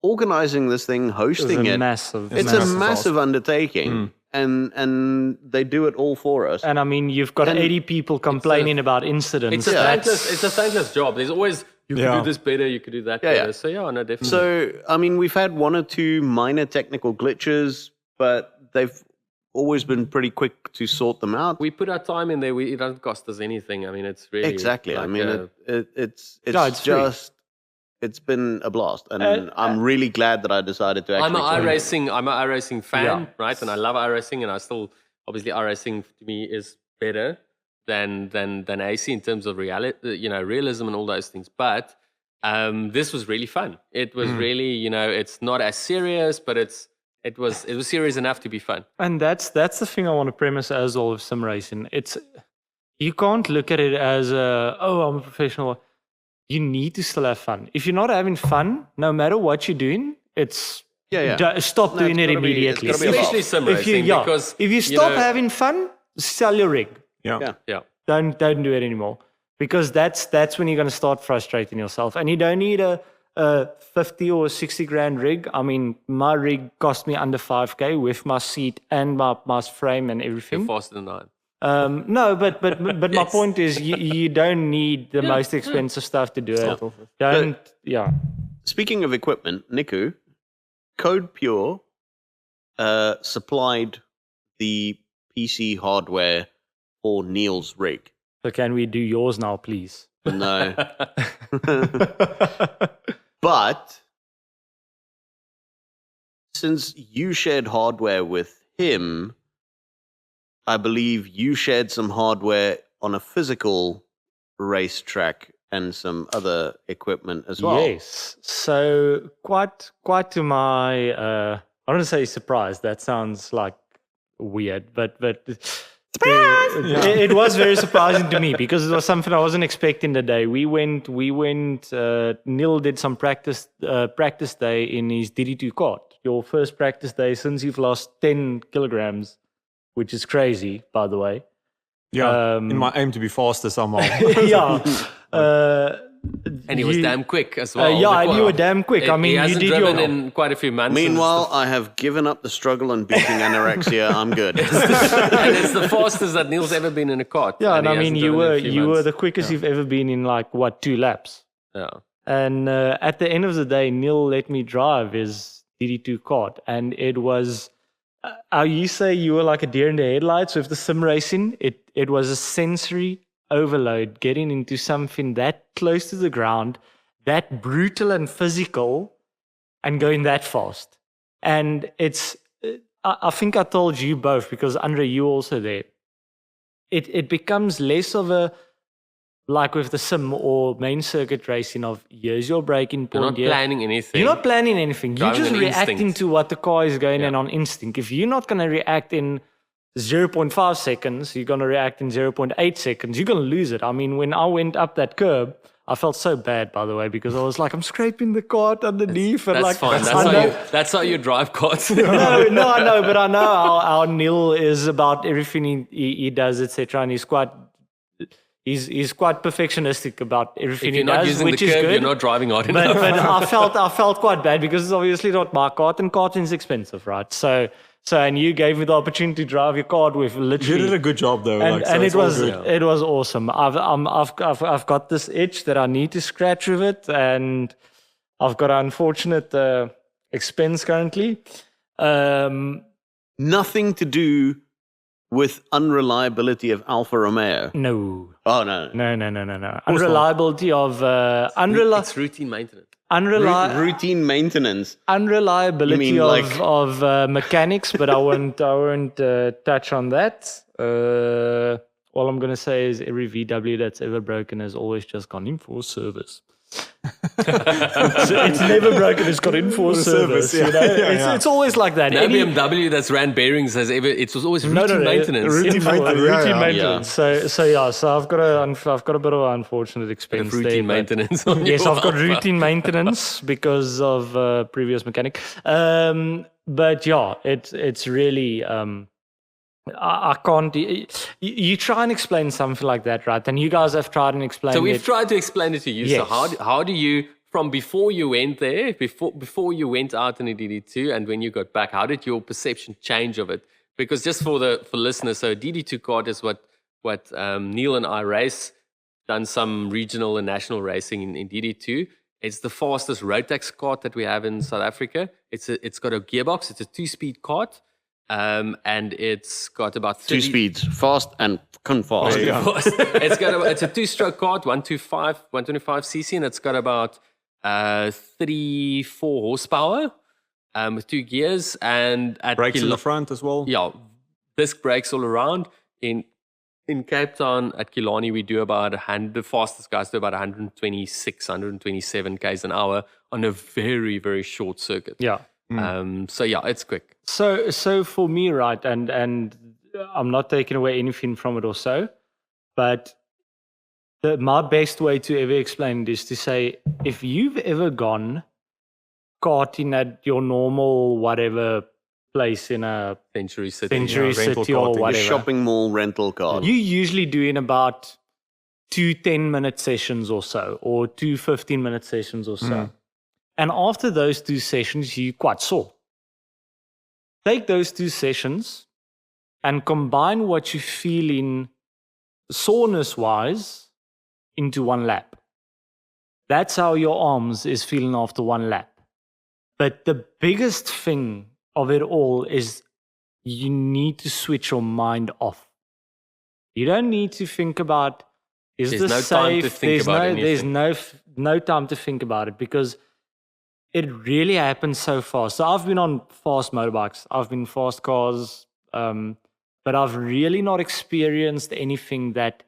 organizing this thing, hosting it. Massive. It's a massive undertaking, and they do it all for us. And I mean, you've got 80 people complaining about incidents. It's a thankless job. There's always, you could do this better, you could do that better. So no, definitely. So, I mean, we've had one or two minor technical glitches, but they've always been pretty quick to sort them out. We put our time in there. It doesn't cost us anything. I mean, it's really... Exactly. Like I mean, it's free. It's been a blast, and I'm really glad that I decided to actually... I'm an iRacing fan, right? And I love iRacing, and I still... Obviously, iRacing to me is better than AC in terms of realism and all those things. But this was really fun. It was really, it's not as serious, but it was serious enough to be fun. And that's the thing I want to premise as all of sim racing. You can't look at it as I'm a professional. You need to still have fun. If you're not having fun, no matter what you're doing, it's stop doing it immediately. Especially sim racing, because if you stop having fun, sell your rig. Yeah. Don't do it anymore, because that's when you're going to start frustrating yourself. And you don't need a 50 or 60 grand rig. I mean, my rig cost me under 5K with my seat and my frame and everything. You're faster than I am. No, but my point is, you don't need the most expensive stuff to do it. Speaking of equipment, Niku, CodePure supplied the PC hardware for Neil's rig. So can we do yours now, please? No. But since you shared hardware with him, I believe you shared some hardware on a physical racetrack and some other equipment as well. Yes. So quite to my I don't want to say surprise. That sounds like weird, but it was very surprising to me, because it was something I wasn't expecting today. We went. Neil did some practice day in his DD2 kart. Your first practice day since you've lost 10 kilograms. Which is crazy, by the way. Yeah, in my aim to be faster somehow. And he was damn quick as well. And you were damn quick. I mean, he hasn't you did driven in quite a few months. Meanwhile, I have given up the struggle and beating anorexia. I'm good. And it's the fastest that Neil's ever been in a kart. Yeah, and I mean, you were the quickest you've ever been in 2 laps. Yeah. And at the end of the day, Neil let me drive his DD2 kart, and it was... you say you were like a deer in the headlights with the sim racing. It was a sensory overload, getting into something that close to the ground, that brutal and physical, and going that fast. And I think I told you both, because Andre, you also there. It becomes less of a, like with the sim or main circuit racing, of here's your braking point. You're not planning anything. You're not planning anything. You're just reacting instinct. to what the car is going in on instinct. If you're not going to react in 0.5 seconds, you're going to react in 0.8 seconds, you're going to lose it. I mean, when I went up that curb, I felt so bad, by the way, because I was like, I'm scraping the kart underneath. That's fine. That's how you drive karts. No, I know, but I know how Neil is about everything he does, etc. And he's quite perfectionistic about everything he does, which is good. You're not driving hard enough. But I felt quite bad, because it's obviously not my kart, and karting is expensive, right? So and you gave me the opportunity to drive your kart with literally. You did a good job though, and it was awesome. I've got this itch that I need to scratch with it, and I've got an unfortunate expense currently. Nothing to do with unreliability of Alfa Romeo. No. Oh no. No. Unreliability of it's routine maintenance. Routine maintenance. Unreliability of mechanics, but I won't touch on that. All I'm going to say is every VW that's ever broken has always just gone in for service. It's never broken, it's got in for service. Yeah. You know? It's always like that. No BMW that's ran bearings it was always routine maintenance. Routine maintenance. So I've got a bit of an unfortunate expense there. Routine maintenance. Yes, I've got routine maintenance because of previous mechanic. But yeah, it's really I can't. You try and explain something like that, right? And you guys have tried and explained. So we've tried to explain it to you. Yes. So how do you from before you went there, before you went out in a DD2, and when you got back, how did your perception change of it? Because just for listeners, so DD2 kart is what Neil and I race. Done some regional and national racing in DD2. It's the fastest Rotax kart that we have in South Africa. It's got a gearbox. It's a 2-speed kart, and it's got about 30, 2 speeds, fast and fucking fast. it's a 2-stroke kart, 125 cc, and it's got about 34 horsepower with 2 gears and at Brakes in the front as well. Yeah, disc brakes all around. In Cape Town at Killarney, we do about the fastest guys do about 126, 127 k's an hour on a very, very short circuit. Yeah. So yeah, it's quick. So for me, right, and I'm not taking away anything from it or so, but my best way to ever explain it is to say, if you've ever gone karting at your normal whatever place in a Century City, rental City or karting. whatever, Shopping mall rental car. you usually do in about 2 10-minute sessions or so, or 2 15-minute sessions or so. And after those 2 sessions, you're quite sore. Take those 2 sessions and combine what you feel in soreness-wise into 1 lap. That's how your arms is feeling after 1 lap. But the biggest thing of it all is you need to switch your mind off. You don't need to think about, is There's this no safe? time to think about there's anything. no time to think about it, because it really happens so fast. So I've been on fast motorbikes, I've been fast cars, but I've really not experienced anything that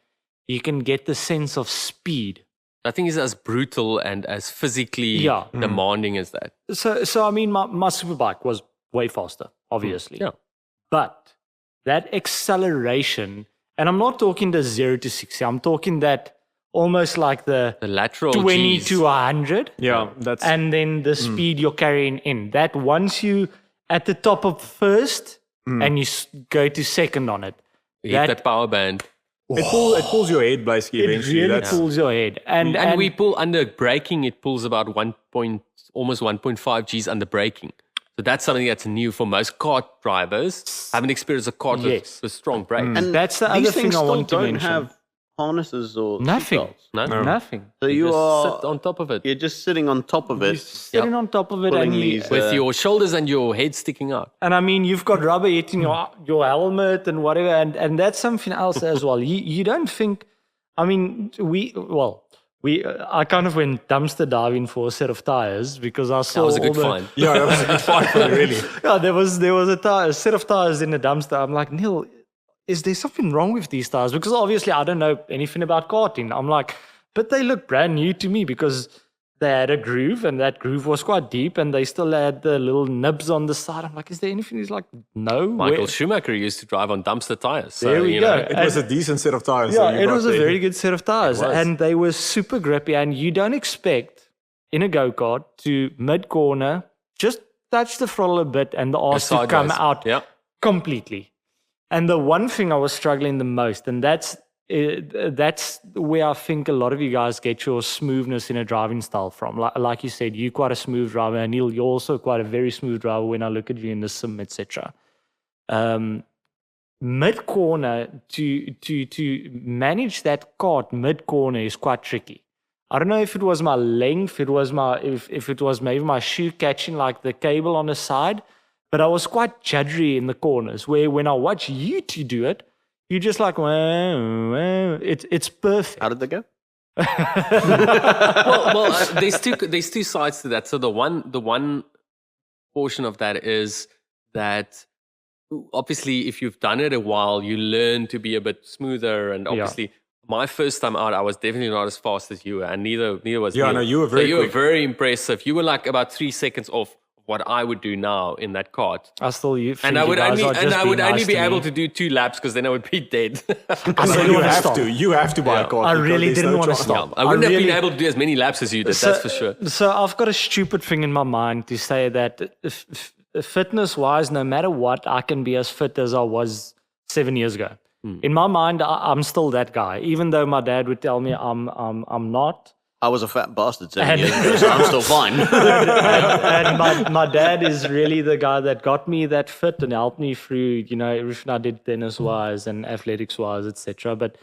you can get the sense of speed. I think it's as brutal and as physically Yeah. demanding as that. So I mean, my superbike was way faster, obviously. Yeah. But that acceleration, and I'm not talking the 0 to 60, I'm talking that almost like the The lateral 20 Gs. to 100. Yeah, that's And then the speed you're carrying in. That once you at the top of first and you go to second on it, Hit that power band. it pulls your head basically it eventually. really That's, pulls your head. And we pull under braking, it pulls about almost 1.5 Gs under braking. So that's something that's new for most kart drivers. Haven't experienced a kart with strong brakes. And That's the these other thing things I still want to don't mention. have harnesses or Nothing. seatbelts. No? Nothing. So you Just are sit on top of it you're just sitting on top of You're it. sitting on top of it, Pulling and these, with your shoulders and your head sticking out. I mean, you've got rubber hitting your helmet and whatever, and that's something else as well. You don't think, I mean, I kind of went dumpster diving for a set of tires because I saw That was a good all the, find. yeah, that was a good fight for me, really. Yeah, there was a set of tires in the dumpster. I'm like, Neil, is there something wrong with these tires? Because obviously I don't know anything about karting. I'm like, but they look brand new to me because they had a groove, and that groove was quite deep, and they still had the little nibs on the side. I'm like, is there anything? He's like, no. Michael Schumacher used to drive on dumpster tires. So, There we you go. know, It was a decent set of tires. Yeah, that you it brought was a there. very good set of tires, was. and they were super grippy. And you don't expect in a go-kart to mid-corner just touch the throttle a bit and the arse to come sideways. out Yeah. completely. And the one thing I was struggling the most, and that's where I think a lot of you guys get your smoothness in a driving style from. Like you said, you're quite a smooth driver, and Neil, you're also quite a very smooth driver when I look at you in the sim, etc. Mid-corner, to manage that kart mid-corner is quite tricky. I don't know if it was my length, if it was maybe my shoe catching like the cable on the side, but I was quite juddery in the corners, where when I watch you two do it, you're just like, well, it's perfect. How did they go? There's two sides to that. So the one portion of that is that obviously if you've done it a while, you learn to be a bit smoother. And obviously my first time out, I was definitely not as fast as you were, and neither was Yeah, Neil. no, you were very So you quick. were very impressive. You were like about 3 seconds off what I would do now in that kart. I still think And I would you guys only, are just being nice be to able me. to do 2 laps because then I would be dead. I So really you wanna have stop. to. You have to buy a car. I because really there's didn't no wanna choice. stop. I wouldn't have really- been able to do as many laps as you did, that's for sure. So I've got a stupid thing in my mind to say that fitness-wise, no matter what, I can be as fit as I was 7 years ago. In my mind, I'm still that guy. Even though my dad would tell me I'm not, I was a fat bastard 7 years ago, so I'm still fine. and my dad is really the guy that got me that fit and helped me through, everything I did tennis-wise and athletics-wise, etc. But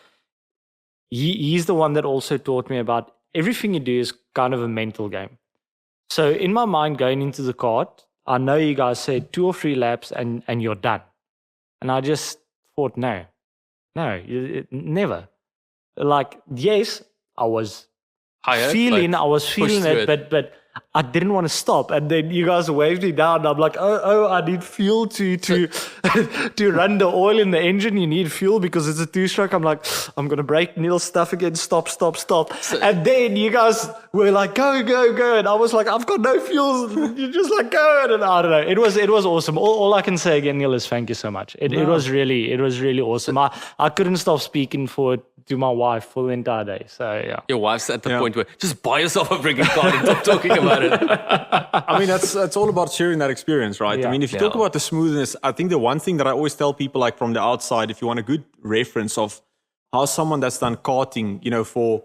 he's the one that also taught me about everything you do is kind of a mental game. So in my mind, going into the kart, I know you guys said 2 or 3 laps and you're done. And I just thought, no, never. Like, yes, I was feeling it, but I didn't want to stop. And then you guys waved me down. And I'm like, oh, I need fuel to to run the oil in the engine. You need fuel because it's a 2-stroke. I'm like, I'm gonna break Neil's stuff again. Stop. And then you guys were like, go. And I was like, I've got no fuel. You just like go. And I don't know. It was awesome. All I can say again, Neil, is thank you so much. It was really awesome. I couldn't stop speaking to my wife for the entire day. So yeah. Your wife's at the point where just buy yourself a freaking car and stop talking about it. I mean, that's all about sharing that experience, right? Yeah. I mean, if you talk about the smoothness, I think the one thing that I always tell people, like from the outside, if you want a good reference of how someone that's done karting, for,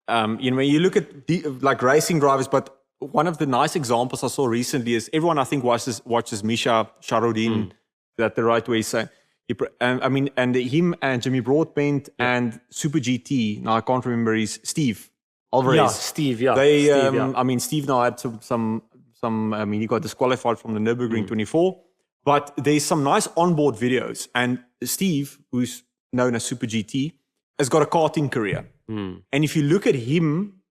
when you look at like racing drivers, but one of the nice examples I saw recently is everyone I think watches Misha Sharodin. Is that the right way to say? And him and Jimmy Broadbent and Super GT. Now I can't remember his Steve Alvarez. Yeah, Steve. Yeah, They, Steve, yeah. I mean, Steve now had some. I mean, he got disqualified from the Nürburgring 24. But there's some nice onboard videos, and Steve, who's known as Super GT, has got a karting career. And if you look at him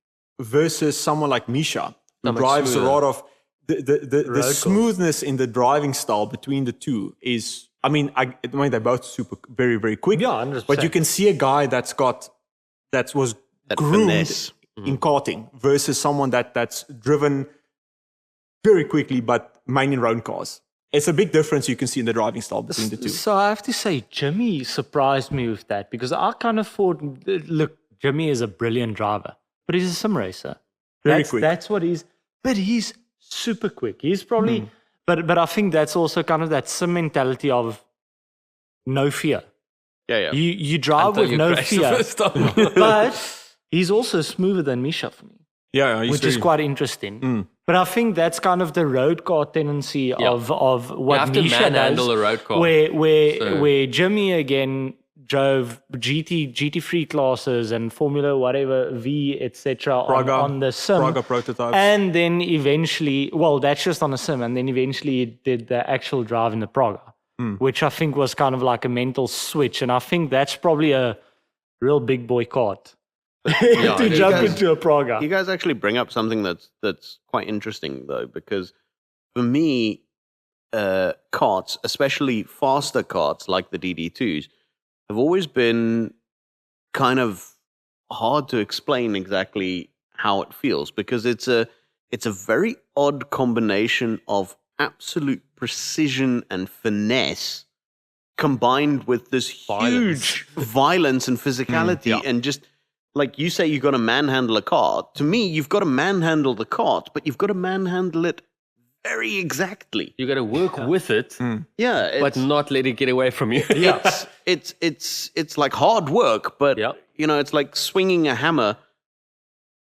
versus someone like Misha, who drives a lot of the smoothness in the driving style between the two is. I mean, they're both very, very quick. Yeah, 100%. But you can see a guy that was groomed finesse. in karting versus someone that's driven very quickly, but mainly in road cars. It's a big difference you can see in the driving style between the two. So I have to say, Jimmy surprised me with that because I kind of thought, look, Jimmy is a brilliant driver, but he's a sim racer. Very quick. That's what he's. But he's super quick. He's probably. But I think that's also kind of that sim mentality of no fear. Yeah. You drive with no fear. But he's also smoother than Misha for me. Yeah, which is quite interesting. But I think that's kind of the road car tendency of what Misha does. You have to manhandle a road car. Where Jimmy again drove GT3 classes and Formula whatever V etc. on the sim. Praga prototypes. And then eventually, well, that's just on a sim, and then eventually he did the actual drive in the Praga, which I think was kind of like a mental switch. And I think that's probably a real big boy kart. To jump into a Praga. You guys actually bring up something that's quite interesting, though, because for me, karts, especially faster karts like the DD2s, have always been kind of hard to explain exactly how it feels, because it's a very odd combination of absolute precision and finesse combined with this huge violence and physicality and just. Like you say, you've got to manhandle a cart. To me, you've got to manhandle the cart, but you've got to manhandle it very exactly. You got to work with it, but not let it get away from you. It's like hard work, but it's like swinging a hammer,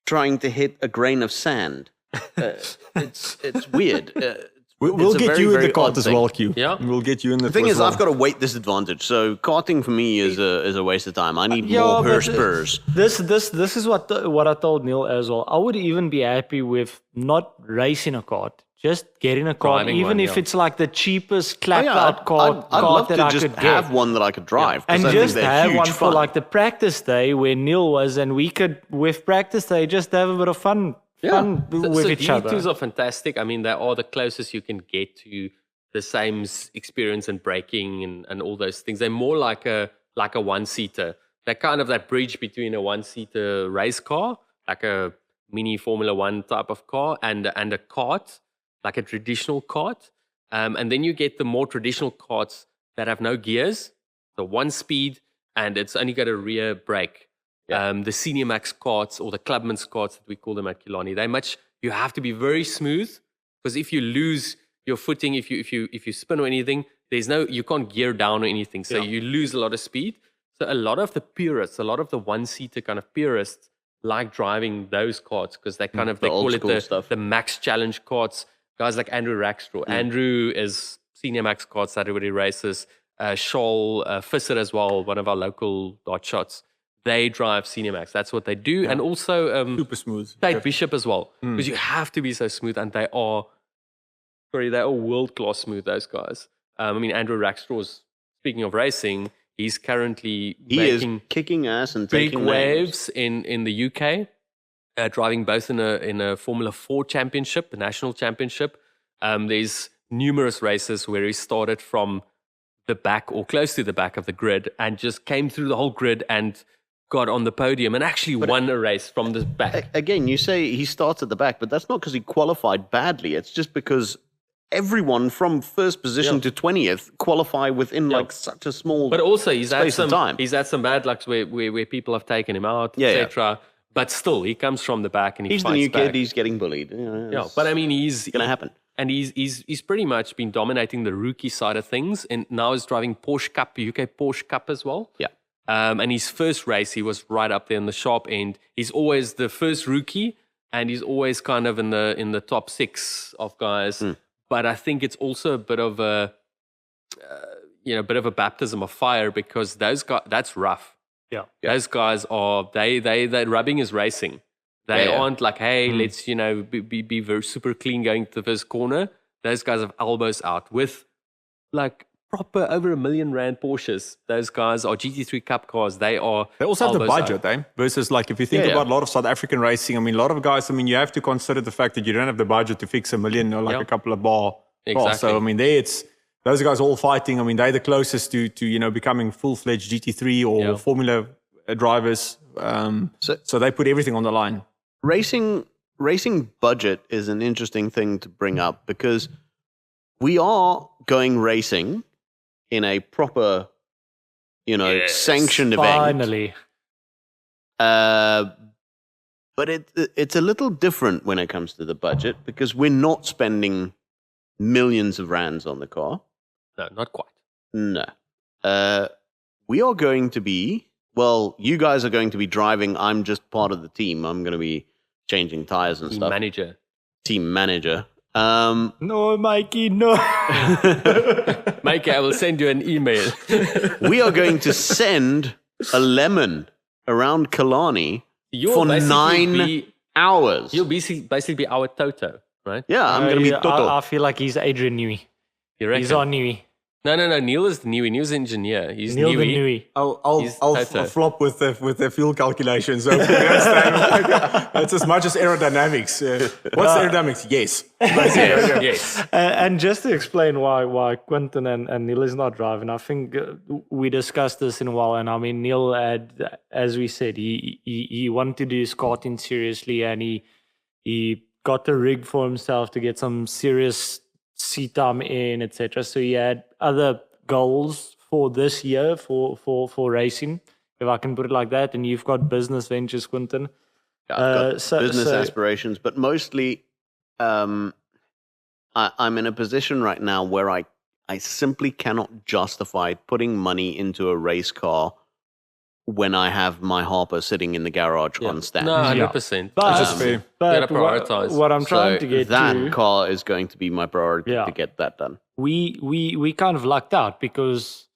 trying to hit a grain of sand. It's weird. We'll get you in the kart as well, Q. Yeah, we'll get you in the. The thing is, I've got a weight disadvantage, so karting for me is a waste of time. I need more horsepower. This is what I told Neil as well. I would even be happy with not racing a kart, just getting a kart, even if it's like the cheapest clap-out kart I'd love that to I just could get. have one that I could drive, and I just think they're have huge one fun. for like the practice day where Neil was, and we could with practice day just have a bit of fun. With each other. DD2s are fantastic. I mean, they are the closest you can get to the same experience and braking and all those things. They're more like a one-seater. They're kind of that bridge between a one-seater race car, like a mini Formula One type of car, and a kart, like a traditional kart. And then you get the more traditional karts that have no gears, so one speed, and it's only got a rear brake. The Senior Max karts or the Clubman's karts that we call them at Killarney, you have to be very smooth, because if you lose your footing, if you spin or anything, you can't gear down or anything, so you lose a lot of speed. So a lot of the purists, a lot of the one-seater kind of purists like driving those karts because they kind of, The they old call it school stuff. the Max Challenge karts. Guys like Andrew Rackstraw. Andrew is Senior Max karts that everybody races. Shoal Fisser as well, one of our local dot shots. They drive Senior Max. That's what they do. And also Super smooth. Tate Bishop as well. Because you have to be so smooth, and they are world-class smooth, those guys. I mean, Andrew Rackstraw's, speaking of racing, he's currently making is kicking ass and big taking waves in the UK, driving both in a Formula 4 championship, the national championship. There's numerous races where he started from the back or close to the back of the grid and just came through the whole grid and got on the podium and actually won a race from the back. Again, you say he starts at the back, but that's not because he qualified badly. It's just because everyone from first position to 20th qualify within like such a small But also he's had space of time. he's had some bad lucks where people have taken him out, Yeah, etc. But still, he comes from the back and he He's the fights new back. kid. He's getting bullied. Yeah, but I mean, he's going to happen. And he's pretty much been dominating the rookie side of things, and now he's driving Porsche Cup, UK Porsche Cup as well. Yeah. And his first race, he was right up there in the sharp end. He's always the first rookie, and he's always kind of in the top 6 of guys. But I think it's also a bit of a bit of a baptism of fire because those guys, that's rough. Yeah. Those guys are they rubbing is racing. They aren't like, hey, let's be very super clean going to the first corner. Those guys have elbows out with like proper over R1 million Porsches. Those guys are GT3 Cup cars. They also have the budget, versus like if you think about a lot of South African racing, I mean, a lot of guys, I mean, you have to consider the fact that you don't have the budget to fix $1 million or like a couple of bar. Exactly. So I mean, those guys are all fighting. I mean, they're the closest to becoming full-fledged GT3 or Formula drivers. So they put everything on the line. Racing budget is an interesting thing to bring up because we are going racing in a proper, sanctioned event. Finally. But it's a little different when it comes to the budget because we're not spending millions of rands on the car. No, not quite. No. We are going to be, you guys are going to be driving. I'm just part of the team. I'm going to be changing tires and stuff. Team manager. No, Mikey, no. Mikey, I will send you an email. We are going to send a lemon around Killarney for 9 hours. You'll basically be our Toto, right? Yeah, I'm going to be Toto. I feel like he's Adrian Newey. You reckon? He's our Newey. No. Neil is the Newey. Neil's the engineer. He's Neil the Newey. Newey. I'll flop with the fuel calculations. So that's as much as aerodynamics. What's aerodynamics? Yes. Yes. And just to explain why Quentin and Neil is not driving, I think we discussed this in a while. And I mean, Neil had, as we said, he wanted to do his karting seriously, and he got a rig for himself to get some serious seat time in, etc. So he had other goals for this year for racing, if I can put it like that. And you've got business ventures, Quentin. Yeah, I've got business aspirations, but mostly I'm in a position right now where I simply cannot justify putting money into a race car when I have my Harper sitting in the garage on stand. No, 100%. But what I'm trying to get that car is going to be my priority to get that done. We kind of lucked out because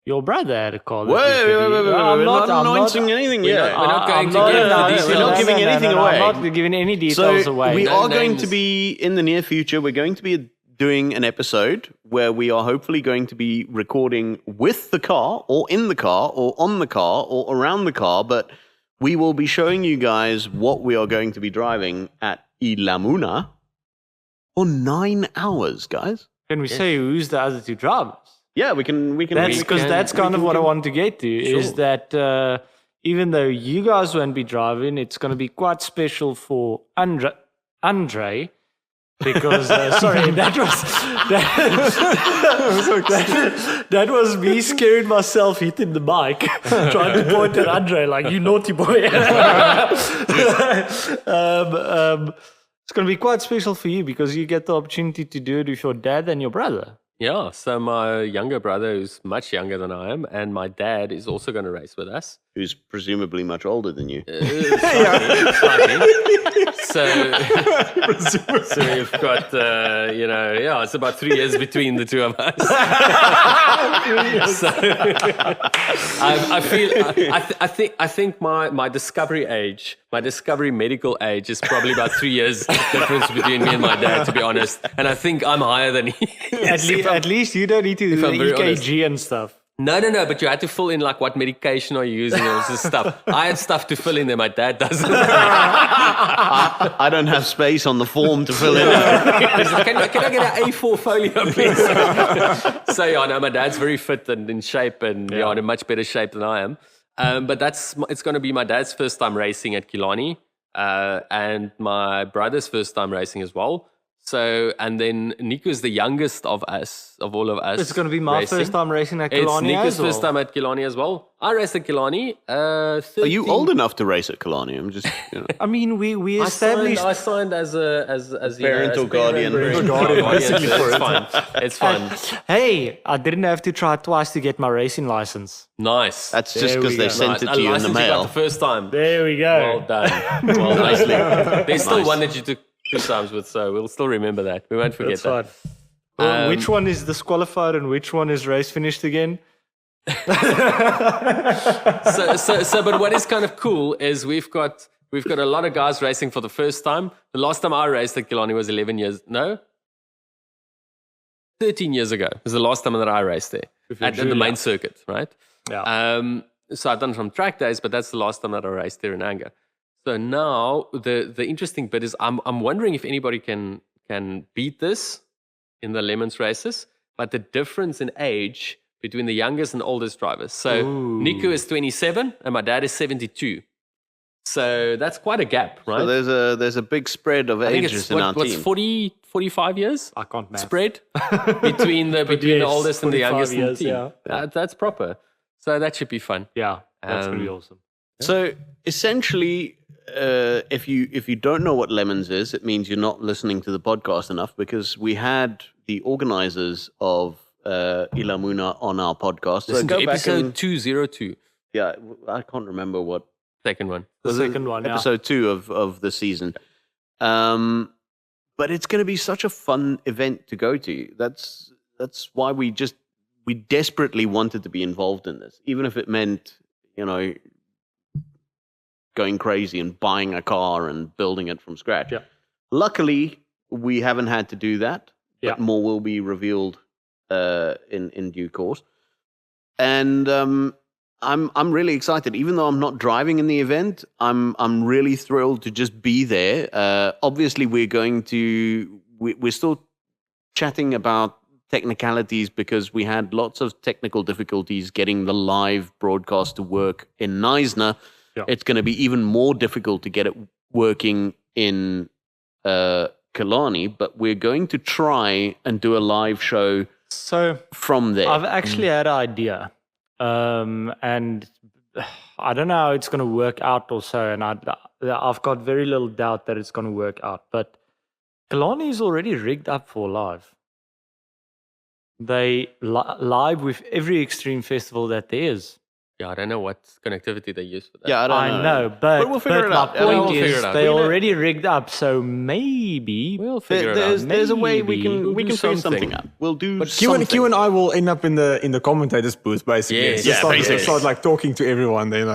your brother had a car. Wait, we're not announcing anything yet. We're not going to give the details. We're not giving anything away. I'm not giving any details away. We are going to be, in the near future, we're going to be doing an episode where we are hopefully going to be recording with the car or in the car or on the car or around the car, but we will be showing you guys what we are going to be driving at iLamuna for 9 hours, guys. Can we say who's the other two drivers? Yeah, we can. That's kind of what I want to get to, is that even though you guys won't be driving, it's going to be quite special for Andre. Because sorry, that was me scaring myself hitting the mic, trying to point at Andre like, you naughty boy. It's going to be quite special for you because you get the opportunity to do it with your dad and your brother. Yeah, so my younger brother, who's much younger than I am, and my dad is also going to race with us. who's presumably much older than you. Slightly. So we've got, it's about 3 years between the two of us. So I think my discovery age, my discovery medical age is probably about 3 years difference between me and my dad, to be honest. And I think I'm higher than he is. At least you don't need to do the EKG and stuff. No, but you had to fill in like what medication are you using and all this stuff. I had stuff to fill in there, my dad doesn't. I don't have space on the form to fill in. Can I get an A4 folio, please? So yeah, no, my dad's very fit and in shape and in a much better shape than I am. But it's going to be my dad's first time racing at Killarney and my brother's first time racing as well. So, and then Nico's the youngest of all of us. It's going to be my first time racing at Killarney. It's Nico's first time at Killarney as well. I raced at Killarney. 13. Are you old enough to race at Killarney? I'm just, I mean, we established. I signed as parental guardian. Basically, it's fine. It's fine. Hey, I didn't have to try twice to get my racing license. Nice. That's just because they sent it to you in the You mail. got the first time. There we go. Well done. Well, nicely. There's still one that you took 2 times with, so we'll still remember that. We won't forget that. Fine. Well, which one is disqualified and which one is race finished again? But what is kind of cool is we've got a lot of guys racing for the first time. The last time I raced at Killarney was 13 years ago. It was the last time that I raced there at the main circuit, right? Yeah. So I've done some track days, but that's the last time that I raced there in Anger. So now the interesting bit is I'm wondering if anybody can beat this in the Lemons races, but the difference in age between the youngest and oldest drivers. So Nico is 27 and my dad is 72. So that's quite a gap, right? So there's a big spread of ages in our what's team. 40, 45 years? I can't math. Spread between the oldest and the 45 youngest in the years, team. yeah. That's proper. So that should be fun. Yeah, that's going to be awesome. So essentially, if you don't know what Lemons is, it means you're not listening to the podcast enough, because we had the organizers of iLamuna on our podcast. Listen So to go back episode and, 202. yeah, I can't remember what Second one. The second one, yeah. episode 2 of the season. But it's going to be such a fun event to go to. That's why we desperately wanted to be involved in this, even if it meant, going crazy and buying a car and building it from scratch. Yeah. Luckily, we haven't had to do that, but Yeah. more will be revealed in due course. And I'm really excited. Even though I'm not driving in the event, I'm really thrilled to just be there. Obviously, we're still chatting about technicalities because we had lots of technical difficulties getting the live broadcast to work in Neisner. Yeah. It's going to be even more difficult to get it working in Killarney, but we're going to try and do a live show So from there. I've actually had an idea. And I don't know how it's going to work out or so. And I've got very little doubt that it's going to work out. But Killarney is already rigged up for live. They live with every extreme festival that there is. Yeah, I don't know what connectivity they use for that. Yeah, I don't I know, but we'll figure it my out. point We'll figure is it out. they We know- already rigged up, so maybe We'll figure it out. There's a way we Maybe can we'll do figure something something. out. We'll do Q something. and I will end up in the commentators booth, basically. Yes. Just Yeah, basically. start like talking to everyone. Then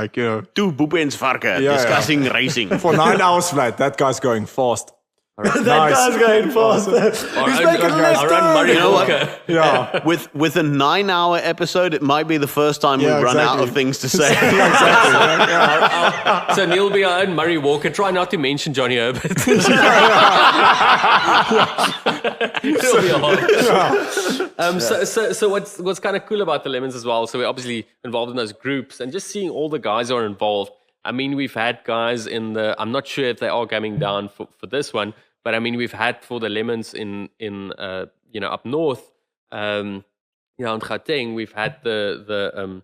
Two Boepens Varken Yeah, discussing racing. for 9 hours flat, that guy's going fast. that guy's going fast. He's making a left I run turn. Murray You know what? Walker. Yeah, With a 9-hour episode, it might be the first time Yeah, we run out of exactly. things to say. So Neil will be our own Murray Walker. Try not to mention Johnny Herbert. It'll be hard. So what's kind of cool about the Lemons as well, so we're obviously involved in those groups and just seeing all the guys are involved. I mean, we've had guys I'm not sure if they are coming down for this one, but I mean, we've had for the Lemons in up north, in Gauteng, we've had the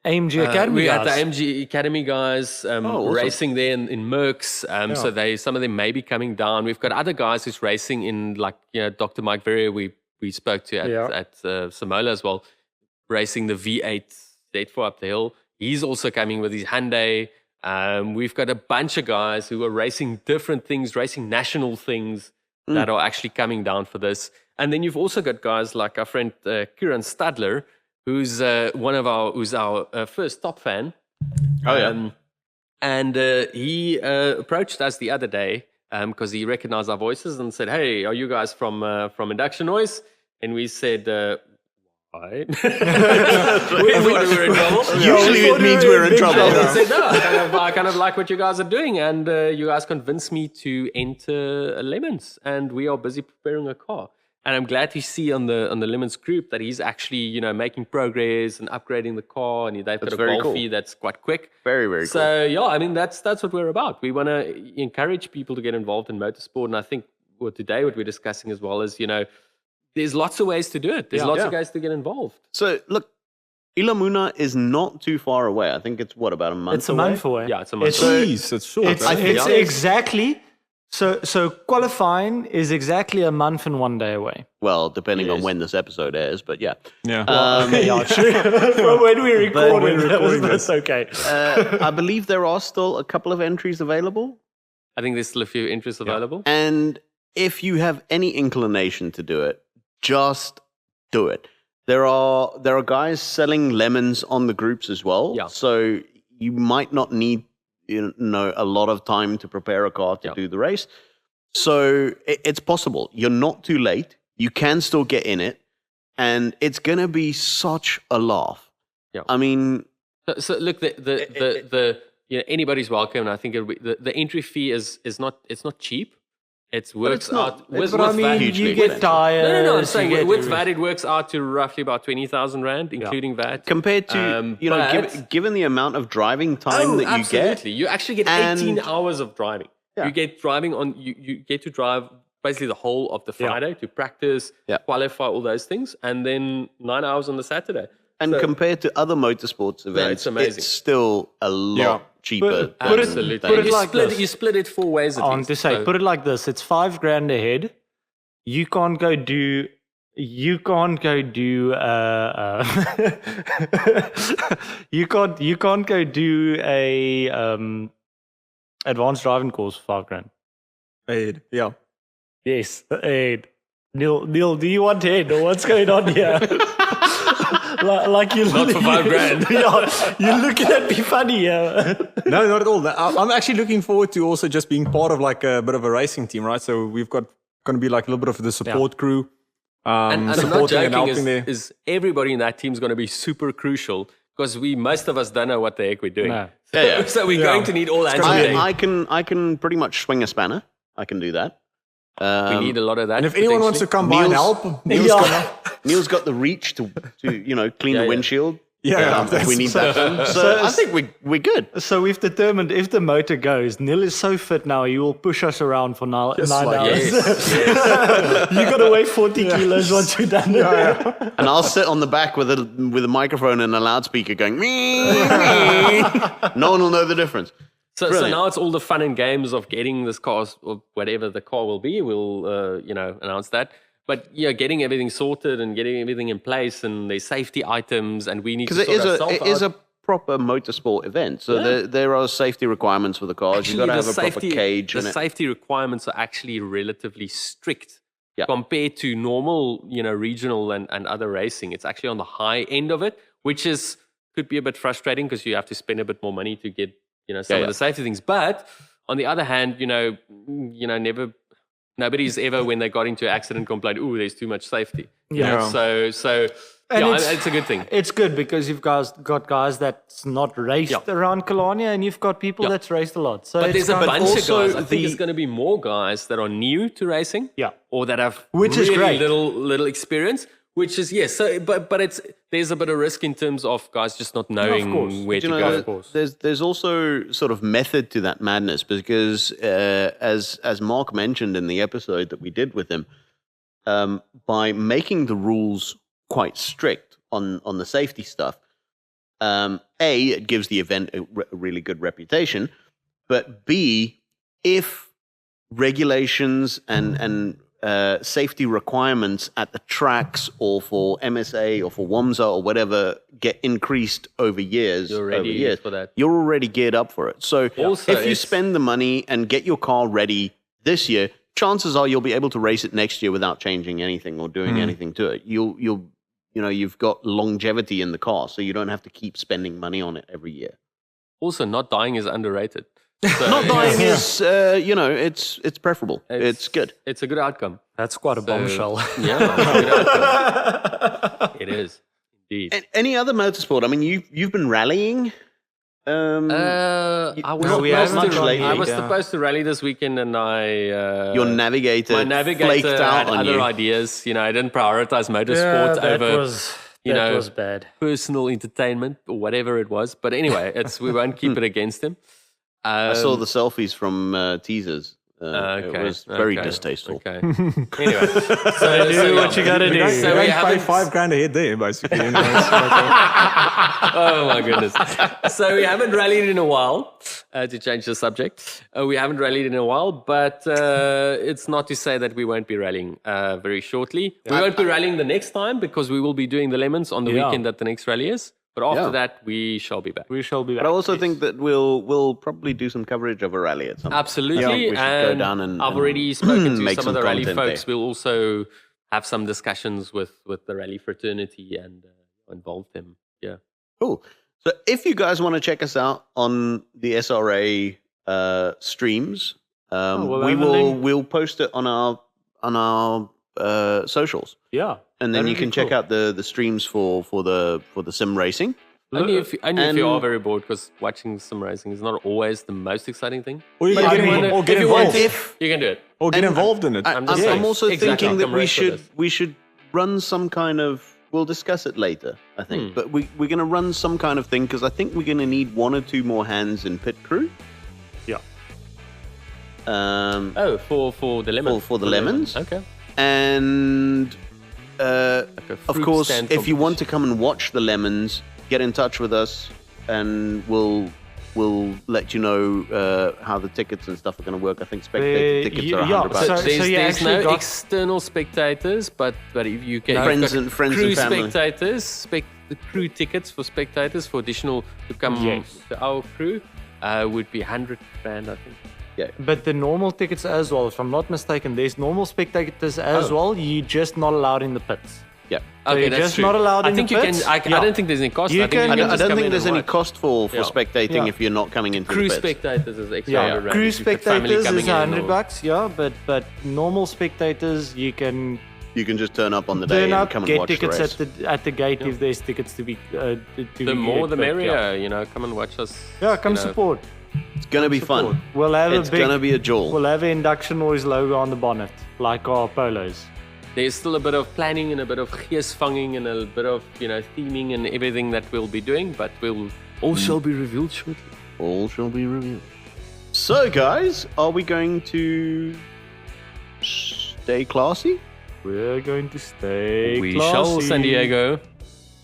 AMG Academy we had guys. the AMG Academy guys awesome. racing there in Mercs. So some of them may be coming down. We've got other guys who's racing in Dr. Mike Verrier we spoke to at Samola as well, racing the V8 Z4 up the hill. He's also coming with his Hyundai. We've got a bunch of guys who are racing different things, racing national things that are actually coming down for this. And then you've also got guys like our friend Kieran Stadler, who's our first top fan. Oh, yeah. And he approached us the other day because he recognized our voices and said, "Hey, are you guys from Induction Noise?" And we said, "Why?" we were in trouble. Usually it means we're in trouble. And he said, "No, I kind of like what you guys are doing, and you guys convinced me to enter Lemons, and we are busy preparing a car." And I'm glad to see on the Lemons group that he's actually, making progress and upgrading the car, and they've got a very Golfie cool. that's quite quick. Very, very cool. So yeah, I mean that's what we're about. We want to encourage people to get involved in motorsport, and I think today what we're discussing as well is there's lots of ways to do it. There's lots of ways to get involved. So look, iLamuna is not too far away. I think it's about a month. It's a month away. Yeah, it's a month. Jeez, that's short. It's exactly so qualifying is exactly a month and 1 day away. Well, depending on when this episode airs, but yeah. Yeah. Yeah, true. From when we record, that's okay. I believe there are still a couple of entries available. I think there's still a few interests available. And if you have any inclination to do it, just do it. There are guys selling lemons on the groups as well. Yeah. So you might not need a lot of time to prepare a car to do the race. So it's possible. You're not too late. You can still get in it, and it's gonna be such a laugh. Yeah. I mean, so look, the anybody's welcome. And I think the entry fee is not cheap. It works out with VAT. You get tires. No. I'm saying with VAT it works out to roughly about 20,000 rand, including VAT. compared to given the amount of driving time that you absolutely. get, You actually get 18 hours of driving. Yeah. You get driving on. You get to drive basically the whole of the Friday to practice, qualify, all those things, and then 9 hours on the Saturday. and compared to other motorsports events, it's amazing. it's still a lot cheaper. Absolutely. Put it like this. You split it 4 ways at I want least. to say, put it like this: it's $5,000 ahead. You can't go do. You can't go do. You can't go do a advanced driving course for $5,000. Aid. Yeah. Yes, aid. Neil, do you want aid or what's going on here? like you Not for $5,000. Yeah, you're looking at me funny here. No, not at all. I'm actually looking forward to also just being part of like a bit of a racing team, right? So we've got going to be like a little bit of the support crew. And I'm not supporting and joking, helping there. is everybody in that team is going to be super crucial because most of us don't know what the heck we're doing. No. So we're going to need all hands on deck. I can pretty much swing a spanner. I can do that. We need a lot of that. And if anyone wants to come by and help, Neil's got the reach to clean the windshield. If we need that done. So I think we're good. So we've determined if the motor goes, Neil is so fit now, he will push us around for 9 hours. Yes. You got to weigh 40 kilos once you're done. And I'll sit on the back with a microphone and a loudspeaker going, "Mee." No one will know the difference. So now it's all the fun and games of getting this car, or whatever the car will be. We'll announce that. But getting everything sorted and getting everything in place, and there's safety items, and we need to sort ourselves out. It is a proper motorsport event. So there are safety requirements for the cars. You've got to have a proper cage. The safety requirements are actually relatively strict compared to normal, regional and other racing. It's actually on the high end of it, which could be a bit frustrating because you have to spend a bit more money to get some of the safety things. But on the other hand, nobody's ever, when they got into an accident, complained, "Ooh, there's too much safety." So it's a good thing. It's good because you've got guys that's not raced around Killarney, and you've got people that's raced a lot. So but there's a bunch of also guys. I think there's going to be more guys that are new to racing, or that have Which is really great. little experience. Which is So, but there's a bit of risk in terms of guys just not knowing where to go. There's also sort of method to that madness because as Mark mentioned in the episode that we did with him, by making the rules quite strict on the safety stuff, it gives the event a really good reputation, but B, if regulations and safety requirements at the tracks or for MSA or for WAMSA or whatever get increased over years, You're ready for that. you're already geared up for it. So Also, if you it's- spend the money and get your car ready this year, chances are you'll be able to race it next year without changing anything or doing anything to it. You've got longevity in the car, so you don't have to keep spending money on it every year. Also, not dying is underrated. So Not dying it's- is, it's preferable. It's good. It's a good outcome. That's quite a bombshell. Yeah, it's a good outcome. It is indeed. Any other motorsport? I mean, you've been rallying. I was, No, we supposed haven't to, lately. I was Yeah. supposed to rally this weekend, and Your navigator, my navigator flaked out had on other you. ideas. I didn't prioritize motorsport that over was you that know, was bad. personal entertainment or whatever it was. But anyway, we won't keep it against him. I saw the selfies from teasers. It was very okay, distasteful. Okay. Anyway, so Do what you gotta do. You So don't we pay haven't- $5,000 a head there, basically. You know, it's like Oh my goodness. So we haven't rallied in a while, to change the subject. We haven't rallied in a while, but it's not to say that we won't be rallying very shortly. We won't be rallying the next time because we will be doing the Lemons on the Yeah. weekend that the next rally is. But after Yeah. that, we shall be back. We shall be back. But I also think that we'll probably do some coverage of a rally at some point. Absolutely. I think we should go And down and I've already spoken to make some of the some rally content folks. there. We'll also have some discussions with the rally fraternity and involve them. Yeah. Cool. So if you guys want to check us out on the SRA streams, we'll post it on our socials, yeah. and then That'd you be can check cool. out the streams for the sim racing. Only if you and- are very bored, because watching some racing is not always the most exciting thing. or you But can if you get, wanna- or get if you want involved. to, you can do it. Or get and- involved in it. I'm just saying. I'm also Exactly. thinking that Come we race with should us. run some kind of. We'll discuss it later, I think. But we're going to run some kind of thing because I think we're going to need one or two more hands in pit crew. Yeah. Oh, for the lemons. For the lemons. Okay. And a of fruit course, stand if you want to come and watch the lemons, get in touch with us, and we'll let you know how the tickets and stuff are going to work. I think spectator tickets are yeah, $100. So So there's, you there's actually no got- external spectators, but if you can Friends you've got and- friends crew and family. spectators, the crew tickets for spectators for additional to come Yes. to our crew would be $100, I think. But the normal tickets as well, if I'm not mistaken, there's normal spectators as well. You're just not allowed in the pits. Yeah. So Okay, you're that's just true. not allowed I in think the you pits. can. I Yeah. don't think there's any cost. You I think can- you I can don't just come think in there's and any watch. cost for Yeah. spectating Yeah. if you're not coming into Crew the pits. spectators is extra. Yeah, $100. crew If you've got family spectators coming is in $100 or- bucks. Yeah, but normal spectators you can You can just turn up on the day turn and up, come and get watch tickets the race. at the gate if there's tickets to be. The more the merrier. Come and watch us. Yeah, come you know. support. It's going to be fun. We'll have It's a big. going to be a jewel. We'll have an Induction Noise logo on the bonnet, like our polos. There's still a bit of planning and a bit of geesvanging and a bit of theming and everything that we'll be doing, but all shall be revealed shortly. All shall be revealed. So, guys, are we going to stay classy? We're going to stay. We classy. shall, San Diego.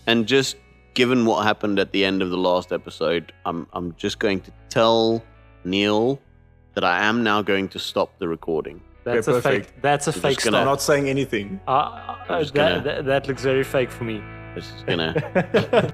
And just given what happened at the end of the last episode, I'm just going to tell Neil that I am now going to stop the recording. That's Okay, a fake. perfect. That's a We're fake just gonna- I'm stop. not saying anything. just gonna- That looks very fake for me. This is gonna